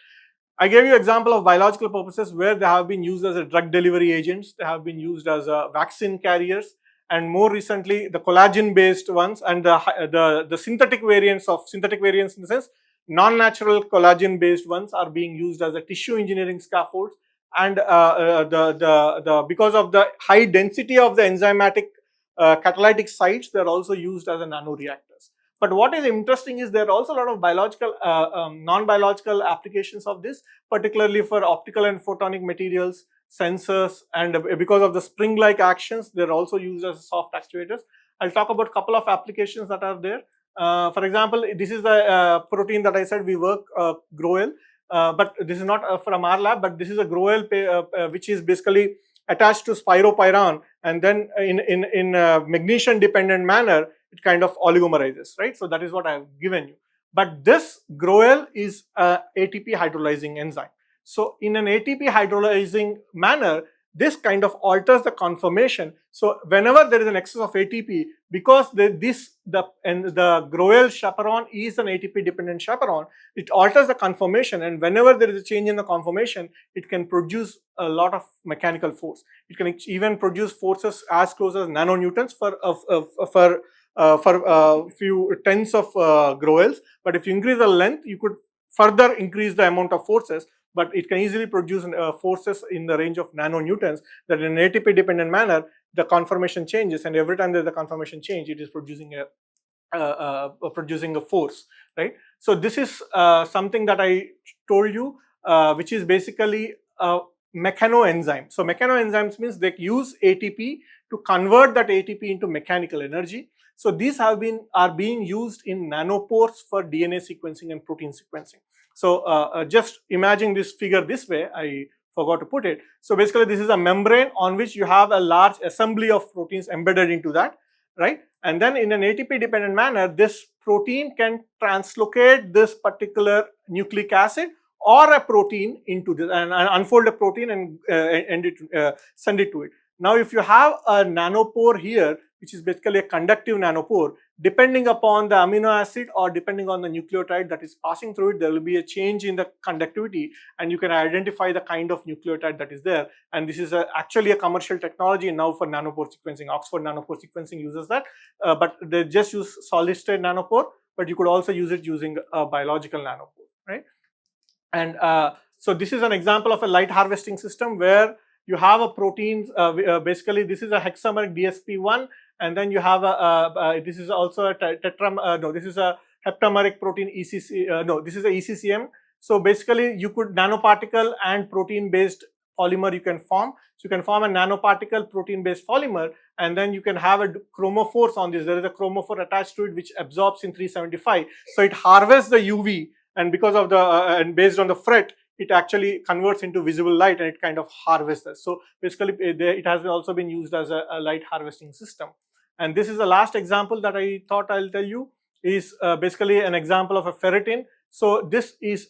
I gave you example of biological purposes where they have been used as a drug delivery agents, they have been used as vaccine carriers, and more recently the collagen based ones, and the synthetic variants in the sense non-natural collagen based ones are being used as a tissue engineering scaffolds, and because of the high density of the enzymatic catalytic sites, they are also used as a nanoreactors. But what is interesting is there are also a lot of biological, non-biological applications of this, particularly for optical and photonic materials, sensors, and because of the spring-like actions, they're also used as soft actuators. I'll talk about a couple of applications that are there. For example, this is the protein that I said we work, GROEL, but this is not from our lab, but this is a GROEL which is basically attached to spiropyran, and then in magnesium dependent manner, it kind of oligomerizes, right? So that is what I have given you. But this GROEL is a ATP hydrolyzing enzyme. So in an ATP hydrolyzing manner, this kind of alters the conformation. So whenever there is an excess of ATP, because the GROEL chaperone is an ATP dependent chaperone, it alters the conformation, and whenever there is a change in the conformation, it can produce a lot of mechanical force. It can even produce forces as close as nanonewtons for few tens of GROELs. But if you increase the length, you could further increase the amount of forces, but it can easily produce forces in the range of nanonewtons, that in an ATP dependent manner, the conformation changes, and every time there is a conformation change, it is producing a force, right? So this is something that I told you, which is basically a mechanoenzyme. So mechanoenzymes means they use ATP to convert that ATP into mechanical energy. So these are being used in nanopores for DNA sequencing and protein sequencing. So just imagine this figure this way, I forgot to put it. So basically this is a membrane on which you have a large assembly of proteins embedded into that, right? And then in an ATP dependent manner, this protein can translocate this particular nucleic acid or a protein into this, and unfold a protein and send it to it. Now if you have a nanopore here, which is basically a conductive nanopore, depending upon the amino acid or depending on the nucleotide that is passing through it, there will be a change in the conductivity, and you can identify the kind of nucleotide that is there. And this is actually a commercial technology now for nanopore sequencing. Oxford Nanopore Sequencing uses that, but they just use solid state nanopore, but you could also use it using a biological nanopore, right? And So this is an example of a light harvesting system where you have a protein, basically this is a hexameric DSP1, and then you have this is also a this is a heptameric protein ECC, this is a ECCM. So basically you could nanoparticle and protein based polymer you can form. So you can form a nanoparticle protein based polymer, and then you can have a chromophores on this. There is a chromophore attached to it which absorbs in 375. So it harvests the UV, and because of the and based on the FRET, it actually converts into visible light and it kind of harvests this. So basically it has also been used as a light harvesting system. And this is the last example that I thought I'll tell you, is basically an example of a ferritin. So this is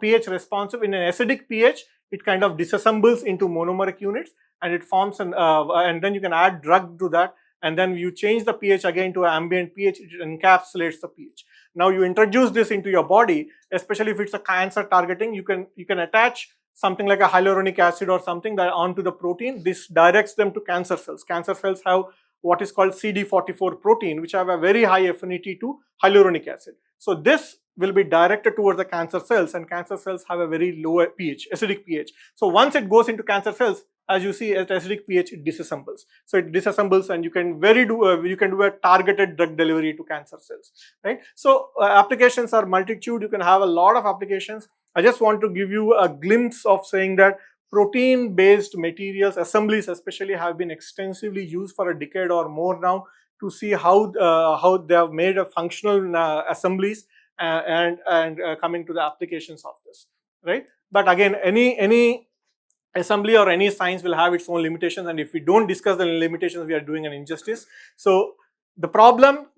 pH responsive. In an acidic pH, it kind of disassembles into monomeric units, and it forms an and then you can add drug to that, and then you change the pH again to an ambient pH, it encapsulates the pH. Now you introduce this into your body, especially if it's a cancer targeting, you can attach something like a hyaluronic acid or something that onto the protein. This directs them to cancer cells. Cancer cells have what is called CD44 protein, which have a very high affinity to hyaluronic acid. So this will be directed towards the cancer cells, and cancer cells have a very low pH, acidic pH. So once it goes into cancer cells, as you see at acidic pH, it disassembles. So it disassembles, and you can do a targeted drug delivery to cancer cells, right? So applications are multitude. You can have a lot of applications. I just want to give you a glimpse of saying that protein based materials, assemblies especially, have been extensively used for a decade or more now to see how they have made a functional assemblies and coming to the applications of this, right? But again, any assembly or any science will have its own limitations, and if we don't discuss the limitations, we are doing an injustice. So the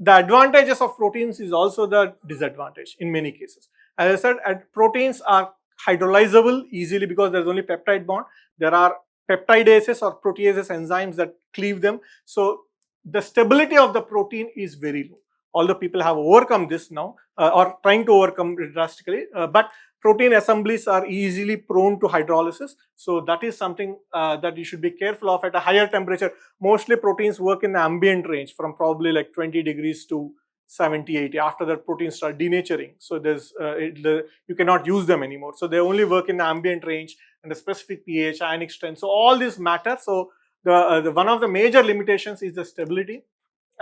advantages of proteins is also the disadvantage in many cases. As I said, proteins are hydrolyzable easily because there is only peptide bond. There are peptidases or proteases enzymes that cleave them. So the stability of the protein is very low. Although people have overcome this now or trying to overcome it drastically, but protein assemblies are easily prone to hydrolysis. So that is something that you should be careful of at a higher temperature. Mostly proteins work in the ambient range from probably like 20 degrees to 70, 80. After that, proteins start denaturing. So you cannot use them anymore. So they only work in the ambient range and the specific pH, ionic strength. So all this matter. So the one of the major limitations is the stability.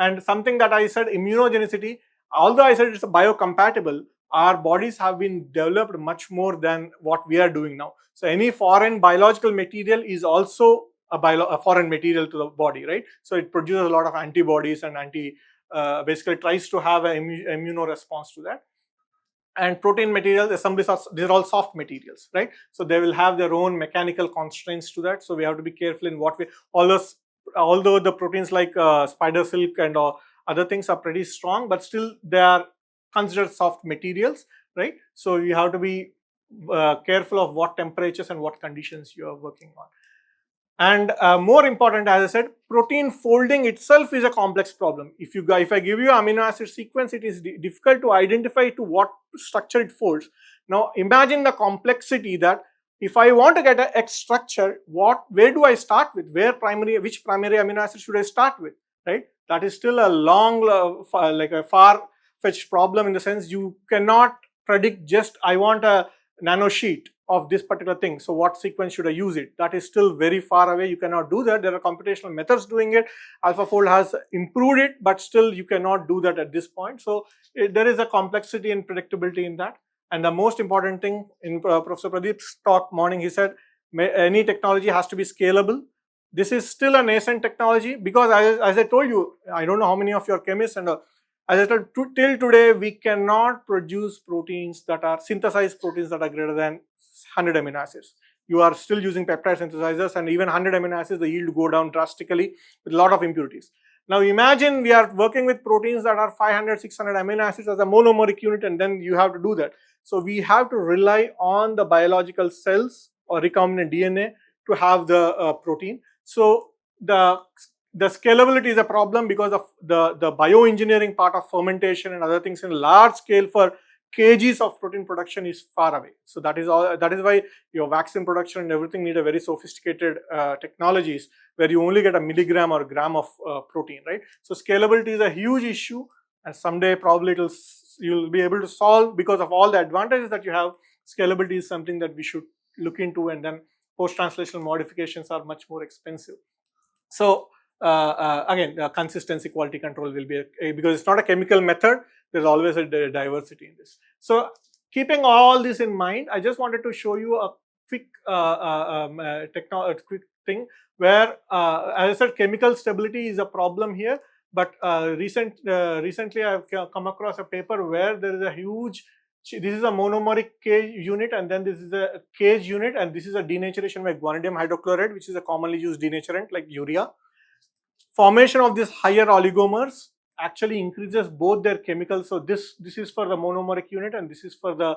And something that I said, immunogenicity, although I said it's a biocompatible, our bodies have been developed much more than what we are doing now. So any foreign biological material is also a foreign material to the body, right? So it produces a lot of antibodies and basically tries to have an immunoresponse to that. And protein materials assemblies these are all soft materials, right? So they will have their own mechanical constraints to that. So we have to be careful in what we, although the proteins like spider silk and other things are pretty strong, but still they are considered soft materials, right? So you have to be careful of what temperatures and what conditions you are working on. And more important, as I said, protein folding itself is a complex problem. If I give you amino acid sequence, it is difficult to identify to what structure it folds. Now imagine the complexity that if I want to get an X structure, where do I start with? Which primary amino acid should I start with? Right? That is still a long, like a far-fetched problem, in the sense you cannot predict just I want a nano sheet of this particular thing, so what sequence should I use it? That is still very far away. You cannot do that. There are computational methods doing it. AlphaFold has improved it, but still you cannot do that at this point. So there is a complexity and predictability in that. And the most important thing in Professor Pradeep's talk morning, he said any technology has to be scalable. This is still a nascent technology because as I told you, I don't know how many of you are chemists, and as I told, till today we cannot produce proteins that are synthesized proteins that are greater than 100 amino acids. You are still using peptide synthesizers, and even 100 amino acids, the yield go down drastically with a lot of impurities. Now imagine we are working with proteins that are 500, 600 amino acids as a monomeric unit, and then you have to do that. So we have to rely on the biological cells or recombinant DNA to have the protein. So the scalability is a problem because of the bioengineering part of fermentation and other things in large scale for kgs of protein production is far away. So that is why your vaccine production and everything need a very sophisticated technologies where you only get a milligram or a gram of protein, right? So scalability is a huge issue, and someday probably you'll be able to solve because of all the advantages that you have. scalability is something that we should look into, and then post-translational modifications are much more expensive. So again, consistency, quality control will be because it's not a chemical method. There's always a diversity in this. So keeping all this in mind, I just wanted to show you a quick quick thing where, as I said, chemical stability is a problem here. But recently, I've come across a paper where there is a huge. This is a monomeric cage unit, and then this is a cage unit, and this is a denaturation by guanidinium hydrochloride, which is a commonly used denaturant like urea. Formation of these higher oligomers actually increases both their chemicals. So this is for the monomeric unit, and this is for the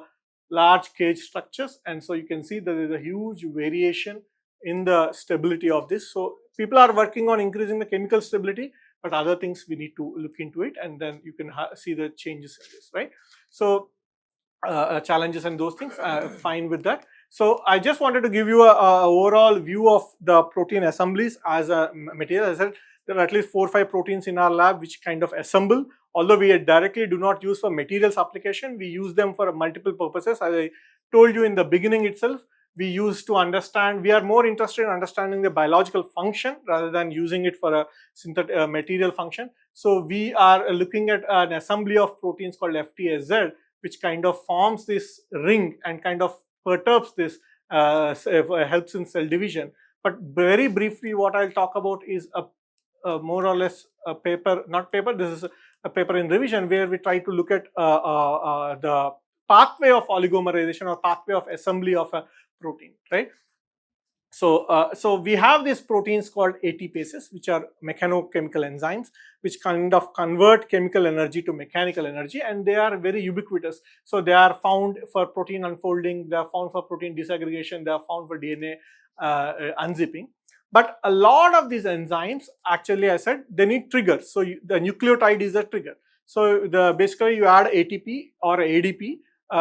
large cage structures. And so you can see there is a huge variation in the stability of this. So people are working on increasing the chemical stability, but other things we need to look into it, and then you can see the changes in this, right? So challenges and those things, fine with that. So I just wanted to give you a overall view of the protein assemblies as a material. As I said, there are at least 4 or 5 proteins in our lab which kind of assemble. Although we directly do not use for materials application, we use them for multiple purposes. As I told you in the beginning itself, we use to understand, we are more interested in understanding the biological function rather than using it for a synthetic material function. So we are looking at an assembly of proteins called FTSZ, which kind of forms this ring and kind of perturbs this, helps in cell division. But very briefly, what I'll talk about is a more or less a paper, not paper, this is a paper in revision where we try to look at the pathway of oligomerization or pathway of assembly of a protein, right? So we have these proteins called ATPases, which are mechanochemical enzymes, which kind of convert chemical energy to mechanical energy, and they are very ubiquitous. So they are found for protein unfolding, they are found for protein disaggregation, they are found for DNA unzipping. But a lot of these enzymes, actually, I said, they need triggers. So the nucleotide is a trigger. So basically you add ATP or ADP,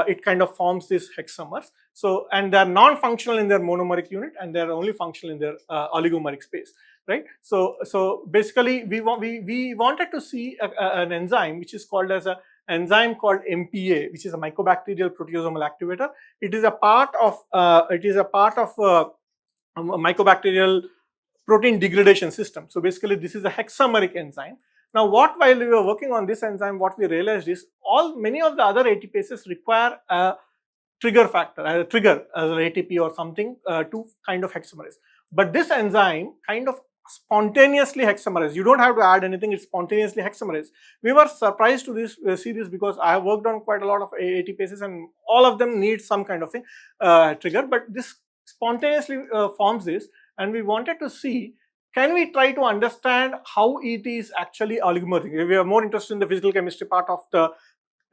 it kind of forms these hexamers. So, and they are non-functional in their monomeric unit, and they are only functional in their oligomeric space, right? So basically we wanted to see an enzyme which is called as a enzyme called MPA, which is a mycobacterial proteasomal activator. It is a part of mycobacterial protein degradation system. So basically this is a hexameric enzyme. Now while we were working on this enzyme, what we realized is many of the other ATPases require a trigger factor, a trigger as an ATP or something to kind of hexamerize. But this enzyme kind of spontaneously hexamerizes. You don't have to add anything, it spontaneously hexamerizes. We were surprised to see this because I have worked on quite a lot of ATPases and all of them need some kind of thing, trigger, but this spontaneously forms this, and we wanted to see, can we try to understand how it is actually oligomeric? We are more interested in the physical chemistry part of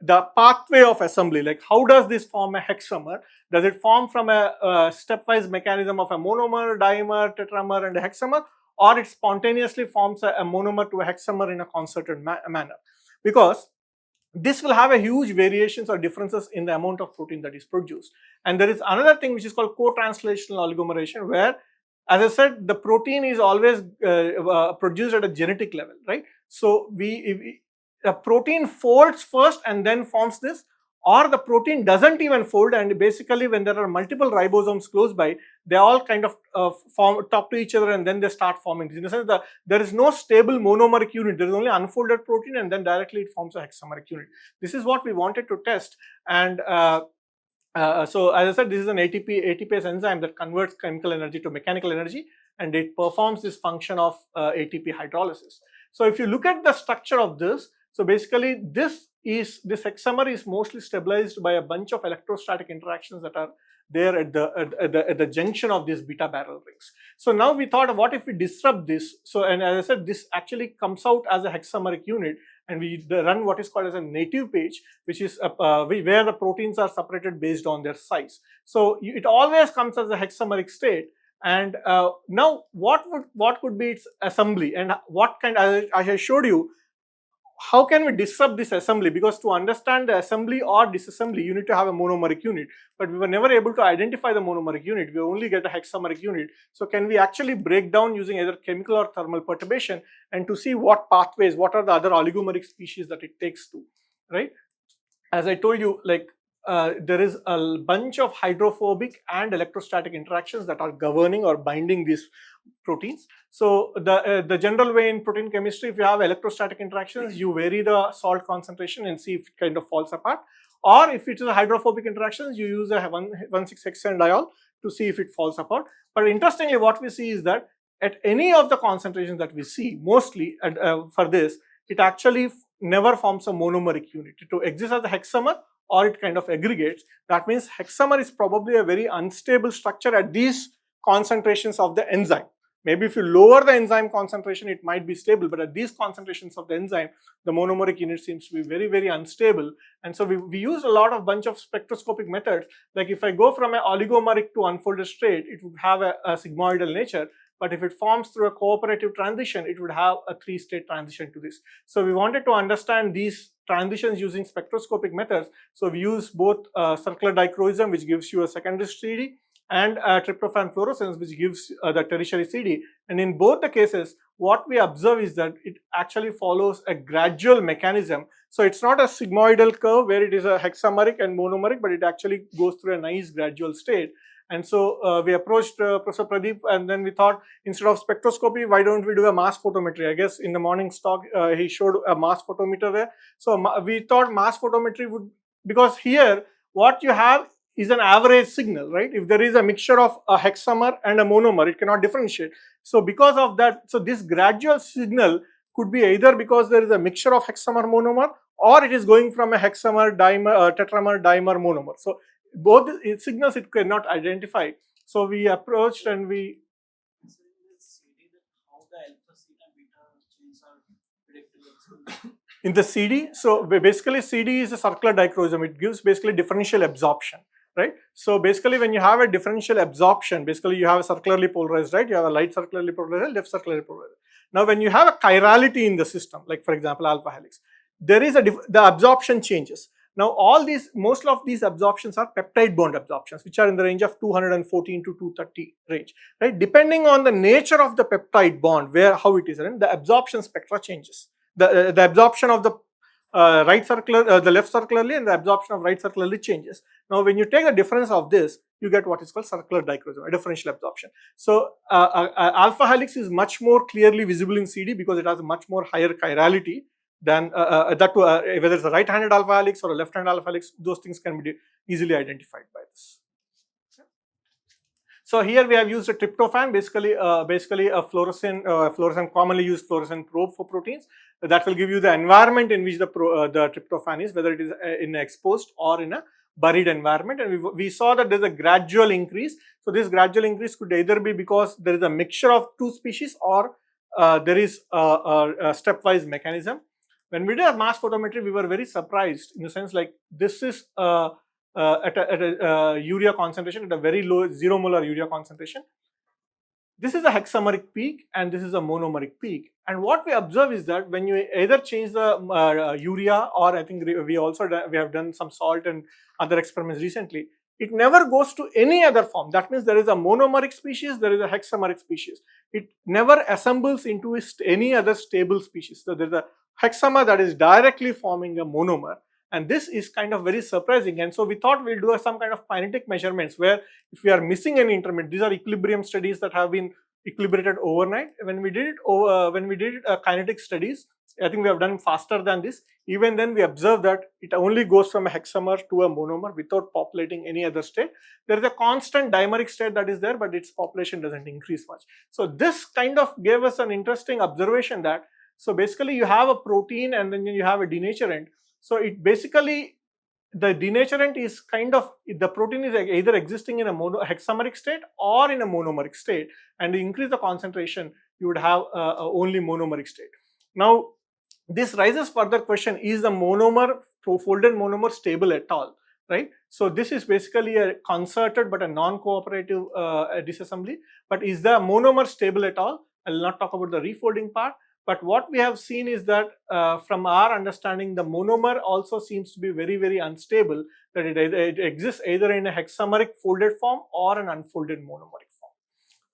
the pathway of assembly, like how does this form a hexamer? Does it form from a stepwise mechanism of a monomer, dimer, tetramer and a hexamer, or it spontaneously forms a monomer to a hexamer in a concerted manner? Because this will have a huge variations or differences in the amount of protein that is produced. And there is another thing which is called co-translational oligomerization, where, as I said, the protein is always produced at a genetic level, right? So the protein folds first and then forms this, or the protein doesn't even fold, and basically when there are multiple ribosomes close by, they all kind of talk to each other and then they start forming. In the sense that there is no stable monomeric unit, there is only unfolded protein and then directly it forms a hexameric unit. This is what we wanted to test, and so as I said, this is an ATPase enzyme that converts chemical energy to mechanical energy, and it performs this function of ATP hydrolysis. So if you look at the structure of this, so basically this hexamer is mostly stabilized by a bunch of electrostatic interactions that are there at the junction of these beta barrel rings. So now we thought, what if we disrupt this? So, and as I said, this actually comes out as a hexameric unit, and we run what is called as a native page, which is where the proteins are separated based on their size. So it always comes as a hexameric state. And now what could be its assembly, and what kind, as I showed you, how can we disrupt this assembly? Because to understand the assembly or disassembly, you need to have a monomeric unit, but we were never able to identify the monomeric unit. We only get a hexameric unit. So can we actually break down using either chemical or thermal perturbation, and to see what pathways, what are the other oligomeric species that it takes to, right? As I told you, like there is a bunch of hydrophobic and electrostatic interactions that are governing or binding these proteins. So the general way in protein chemistry, if you have electrostatic interactions, you vary the salt concentration and see if it kind of falls apart. Or if it is a hydrophobic interactions, you use a 1,6-hexanediol to see if it falls apart. But interestingly, what we see is that at any of the concentrations that we see, mostly for this, it actually never forms a monomeric unit. To exist as a hexamer, or it kind of aggregates. That means hexamer is probably a very unstable structure at these concentrations of the enzyme. Maybe if you lower the enzyme concentration, it might be stable, but at these concentrations of the enzyme, the monomeric unit seems to be very, very unstable. And so we use a lot of bunch of spectroscopic methods. Like if I go from an oligomeric to unfolded state, it would have a sigmoidal nature. But if it forms through a cooperative transition, it would have a 3-state transition to this. So we wanted to understand these transitions using spectroscopic methods. So we use both circular dichroism, which gives you a secondary CD, and tryptophan fluorescence, which gives the tertiary CD. And in both the cases, what we observe is that it actually follows a gradual mechanism. So it's not a sigmoidal curve where it is a hexameric and monomeric, but it actually goes through a nice gradual state. And so we approached Professor Pradeep, and then we thought, instead of spectroscopy, why don't we do a mass photometry? I guess in the morning talk, he showed a mass photometer there. So we thought mass photometry would, because here what you have is an average signal, right? If there is a mixture of a hexamer and a monomer, it cannot differentiate. So because of that, so this gradual signal could be either because there is a mixture of hexamer monomer, or it is going from a hexamer dimer, tetramer dimer monomer. So both signals it cannot identify. So we approached and we. In the CD, so basically CD is a circular dichroism. It gives basically differential absorption, right? So basically when you have a differential absorption, basically you have a circularly polarized, right? You have a light circularly polarized, left circularly polarized. Now when you have a chirality in the system, like for example alpha helix, there is the absorption changes. Now all these, most of these absorptions are peptide bond absorptions, which are in the range of 214 to 230 range, right? Depending on the nature of the peptide bond, how it is, the absorption spectra changes. The absorption of the right circular, the left circularly, and the absorption of right circularly changes. Now when you take the difference of this, you get what is called circular dichroism, a differential absorption. So alpha helix is much more clearly visible in CD because it has a much more higher chirality than whether it's a right-handed alpha helix or a left-handed alpha helix, those things can be easily identified by this. So here we have used a tryptophan, basically a fluorescent commonly used fluorescent probe for proteins. That will give you the environment in which the tryptophan is, whether it is in an exposed or in a buried environment. And we saw that there is a gradual increase. So this gradual increase could either be because there is a mixture of two species, or there is a stepwise mechanism. When we did a mass photometry, we were very surprised in the sense like this is at a urea concentration, at a very low 0 molar urea concentration. This is a hexameric peak and this is a monomeric peak. And what we observe is that when you either change the urea, or I think we have done some salt and other experiments recently, it never goes to any other form. That means there is a monomeric species, there is a hexameric species. It never assembles into any other stable species. So there is a hexamer that is directly forming a monomer, and this is kind of very surprising. And so we thought we'll do some kind of kinetic measurements where if we are missing any intermediate, these are equilibrium studies that have been equilibrated overnight. When we did kinetic studies, I think we have done faster than this. Even then we observed that it only goes from a hexamer to a monomer without populating any other state. There is a constant dimeric state that is there, but its population doesn't increase much. So this kind of gave us an interesting observation that, so basically you have a protein and then you have a denaturant. So it basically, the denaturant is kind of, the protein is either existing in a hexameric state or in a monomeric state, and to increase the concentration you would have only monomeric state. Now this raises further question, is the folded monomer stable at all, right? So this is basically a concerted but a non-cooperative disassembly. But is the monomer stable at all? I will not talk about the refolding part. But what we have seen is that from our understanding, the monomer also seems to be very, very unstable, that it exists either in a hexameric folded form or an unfolded monomeric form.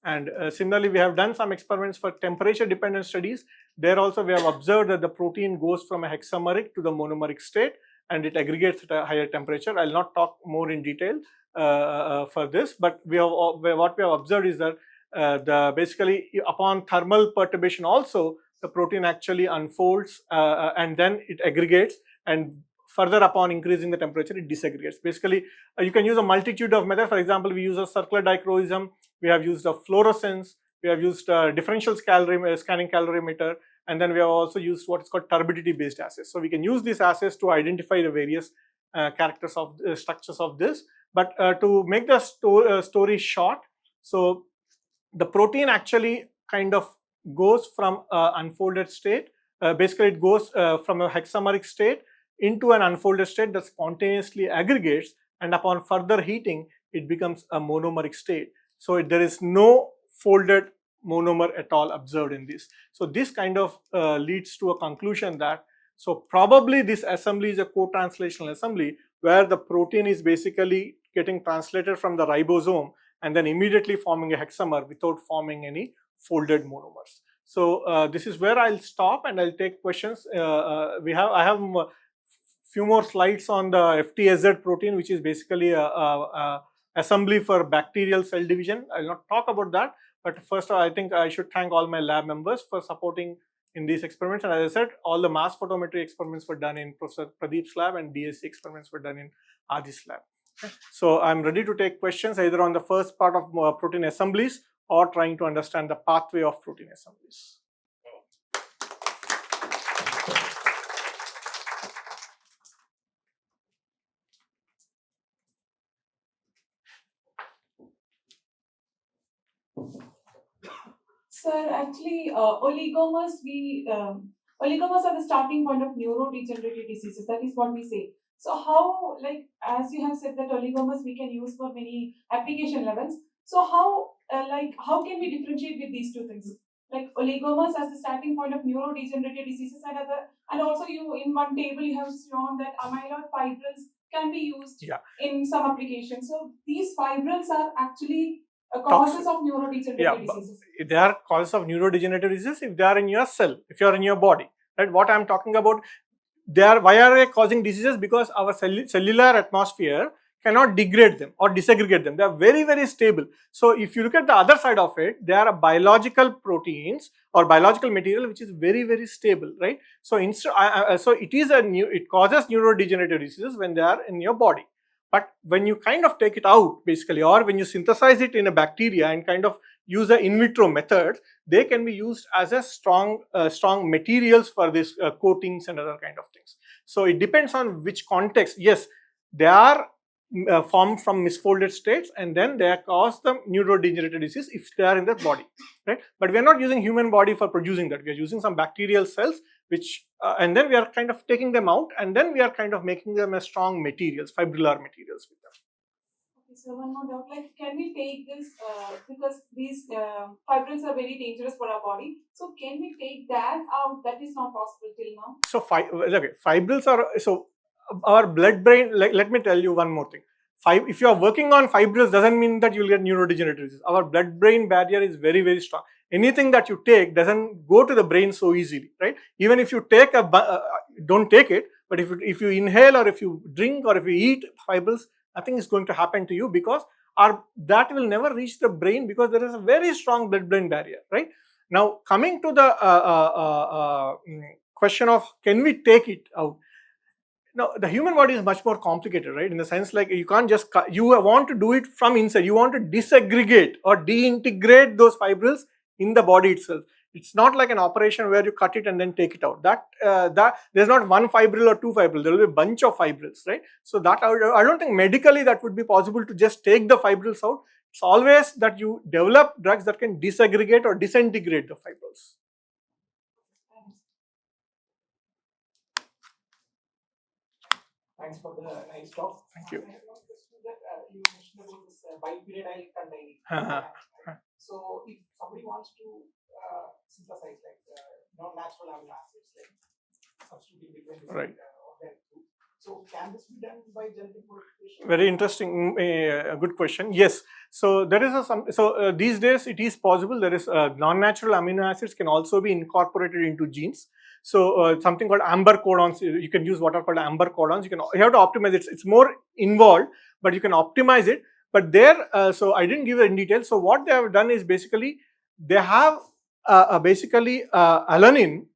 And similarly, we have done some experiments for temperature dependent studies. There also we have observed that the protein goes from a hexameric to the monomeric state. and it aggregates at a higher temperature. I'll not talk more in detail for this, but what we have observed is that basically upon thermal perturbation also, the protein actually unfolds and then it aggregates, and further upon increasing the temperature it disaggregates. Basically you can use a multitude of methods. For example, we use a circular dichroism, we have used a fluorescence, we have used a differential scanning calorimeter, and then we have also used what is called turbidity based assays. So we can use these assays to identify the various characters of structures of this. But to make the story short, so the protein actually kind of goes from unfolded state. Basically it goes from a hexameric state into an unfolded state that spontaneously aggregates, and upon further heating it becomes a monomeric state. So there is no folded monomer at all observed in this. So this kind of leads to a conclusion that so probably this assembly is a co-translational assembly where the protein is basically getting translated from the ribosome and then immediately forming a hexamer without forming any folded monomers. So this is where I'll stop and I'll take questions. I have few more slides on the FTSZ protein, which is basically a assembly for bacterial cell division. I'll not talk about that, but first I think I should thank all my lab members for supporting in these experiments. And as I said, all the mass photometry experiments were done in Professor Pradeep's lab and DSC experiments were done in Adi's lab. Okay. So I'm ready to take questions either on the first part of protein assemblies or trying to understand the pathway of protein assemblies. Sir, actually, oligomers are the starting point of neurodegenerative diseases. That is what we say. So how, like, as you have said that oligomers we can use for many application levels. So how can we differentiate with these two things? Like oligomers as the starting point of neurodegenerative diseases, and also you in one table you have shown that amyloid fibrils can be used in some applications. So these fibrils are actually causes of neurodegenerative diseases. They are causes of neurodegenerative diseases if they are in your cell, if you are in your body, right? What I am talking about, why are they causing diseases? Because our cellular atmosphere cannot degrade them or disaggregate them. They are very, very stable. So if you look at the other side of it, they are biological proteins or biological material which is very, very stable, right? So it causes neurodegenerative diseases when they are in your body. But when you kind of take it out basically, or when you synthesize it in a bacteria and kind of use the in vitro methods, they can be used as a strong materials for this coatings and other kind of things. So it depends on which context. Yes, they are formed from misfolded states and then they cause the neurodegenerative disease if they are in the body, right? But we are not using human body for producing that. We are using some bacterial cells which and then we are kind of taking them out and then we are kind of making them as strong materials, fibrillar materials with them. Okay, so one more doubt, like can we take this because these fibrils are very dangerous for our body, so can we take that out? That is not possible till now. So fibrils are, so our blood brain, let me tell you one more thing. If you are working on fibrils doesn't mean that you will get neurodegenerative disease. Our blood brain barrier is very, very strong. Anything that you take doesn't go to the brain so easily, right? Even if you take don't take it, but if you inhale or if you drink or if you eat fibrils, nothing is going to happen to you because that will never reach the brain because there is a very strong blood-brain barrier, right? Now coming to the question of can we take it out? Now, the human body is much more complicated, right? In the sense like you can't just you want to do it from inside. You want to disaggregate or deintegrate those fibrils in the body itself. It's not like an operation where you cut it and then take it out. That there's not one fibril or two fibrils. There will be a bunch of fibrils, right? So that I don't think medically that would be possible to just take the fibrils out. It's always that you develop drugs that can disaggregate or disintegrate the fibrils. Thanks for the nice talk. Thank you. You mentioned about this bipyridyl containing. So if somebody wants to synthesize like non-natural amino acids, like substituting between different organ, so can this be done by genetic modification? Very interesting, good question. Yes. So there is these days it is possible. There is non-natural amino acids can also be incorporated into genes. So something called amber codons, you can use what are called amber codons. You have to optimize it. It's more involved, but you can optimize it. But there, so I didn't give it in detail. So what they have done is basically they have basically alanine,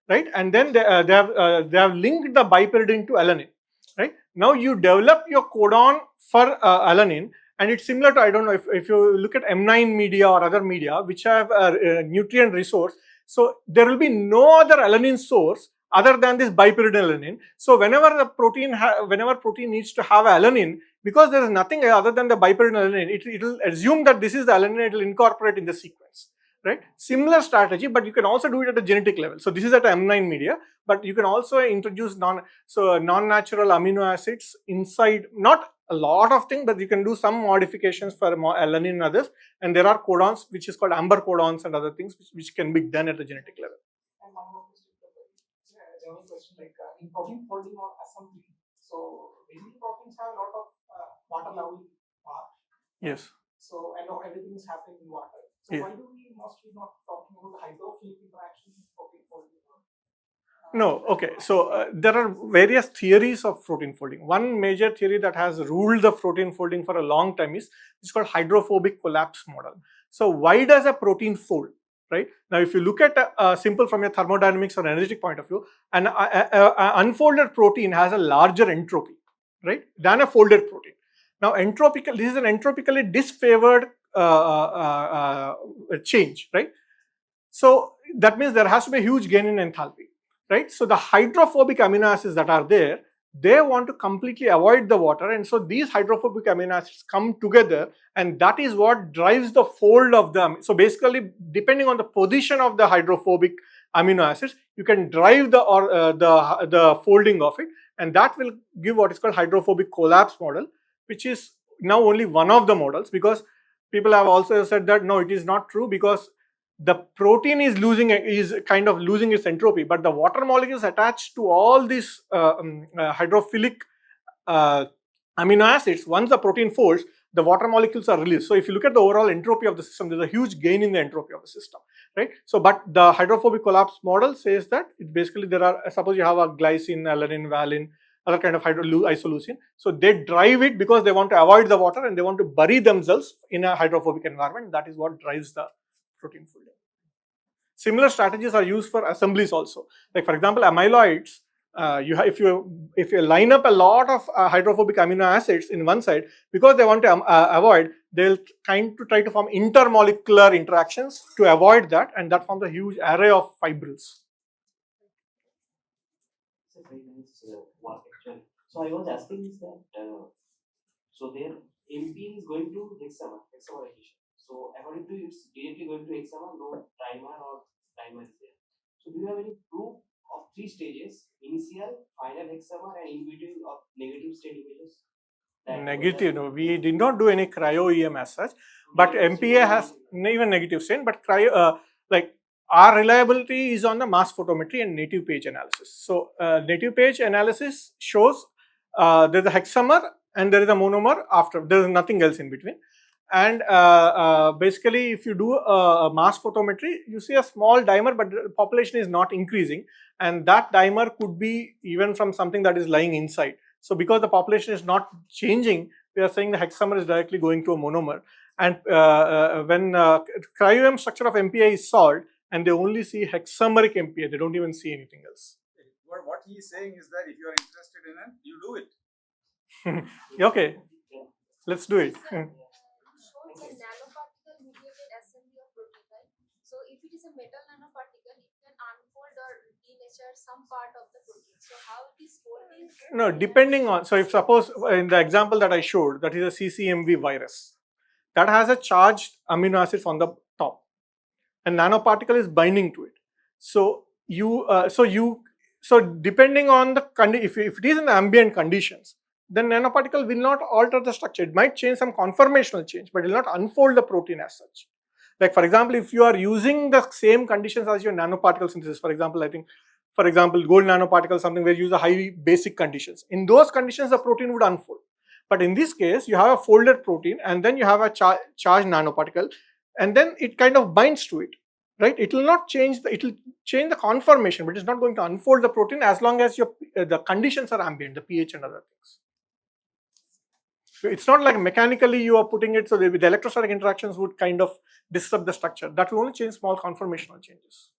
right? And then they have linked the bipyridine to alanine, right? Now you develop your codon for alanine, and it's similar to, I don't know if you look at M9 media or other media which have a nutrient resource. So there will be no other alanine source other than this bipyridine alanine. So whenever the protein needs to have alanine, because there is nothing other than the bipyridine alanine, it will assume that this is the alanine, it will incorporate in the sequence, right? Similar strategy, but you can also do it at a genetic level. So this is at M9 media, but you can also introduce non-natural amino acids inside, not a lot of things, but you can do some modifications for alanine and others. And there are codons which is called amber codons and other things which can be done at the genetic level. And one more question, general question, like in protein folding or assembly. So basically proteins have a lot of water loving part. Yes. So I know everything is happening in water. So Yeah. why do we mostly not talking about the hydrophilic interactions in protein folding? No, okay. So there are various theories of protein folding. One major theory that has ruled the protein folding for a long time is called hydrophobic collapse model. So why does a protein fold? Right now, if you look at simple from a thermodynamics or energetic point of view, an unfolded protein has a larger entropy, right, than a folded protein. Now, this is an entropically disfavored change, right? So that means there has to be a huge gain in enthalpy, right? So the hydrophobic amino acids that are there, they want to completely avoid the water, and so these hydrophobic amino acids come together, and that is what drives the fold of them. So basically, depending on the position of the hydrophobic amino acids, you can drive the folding of it, and that will give what is called hydrophobic collapse model, which is now only one of the models, because people have also said that no, it is not true, because the protein is kind of losing its entropy, but the water molecules attached to all these hydrophilic amino acids, once the protein folds, the water molecules are released. So if you look at the overall entropy of the system, there's a huge gain in the entropy of the system, right? So, but the hydrophobic collapse model says that it basically there are, suppose you have a glycine, alanine, valine, other kind of isoleucine. So they drive it because they want to avoid the water and they want to bury themselves in a hydrophobic environment. That is what drives the protein folding. Similar strategies are used for assemblies also. Like for example, amyloids, if you line up a lot of hydrophobic amino acids in one side, because they want to avoid, they'll try to form intermolecular interactions to avoid that, and that forms a huge array of fibrils. So I was asking is that so their MP is going to hexamerization. So according to you, it's directly going to hexamer, no trimer or dimer is there. So do you have any proof of 3 stages: initial, final hexamer, and in between of negative state images? Negative, no, we did not do any cryo-EM as such, but MPA has even negative stain, but like our reliability is on the mass photometry and native page analysis. So native page analysis shows there is a hexamer and there is a monomer after, there is nothing else in between. And basically, if you do a mass photometry, you see a small dimer, but the population is not increasing, and that dimer could be even from something that is lying inside. So because the population is not changing, we are saying the hexamer is directly going to a monomer. And when cryo-EM structure of MPA is solved, and they only see hexameric MPA, they don't even see anything else. What he is saying is that if you are interested in it, you do it. Okay, let's do it. Shows a nanoparticle mediated assembly of protein, right? So if it is a metal nanoparticle, it can unfold or denature some part of the protein. So how it is folded? No, depending on, so if suppose in the example that I showed, that is a CCMV virus, that has a charged amino acids on the top, and nanoparticle is binding to it. So so depending on the if it is in the ambient conditions, then nanoparticle will not alter the structure. It might change some conformational change, but it will not unfold the protein as such. Like for example, if you are using the same conditions as your nanoparticle synthesis, for example, I think, for example, gold nanoparticle, something where you use a high basic conditions. In those conditions, the protein would unfold. But in this case, you have a folded protein and then you have a charged nanoparticle, and then it kind of binds to it. right? It will not change it will change the conformation, but it's not going to unfold the protein as long as your the conditions are ambient, the pH and other things. So it's not like mechanically you are putting it, so the electrostatic interactions would kind of disrupt the structure. That will only change small conformational changes.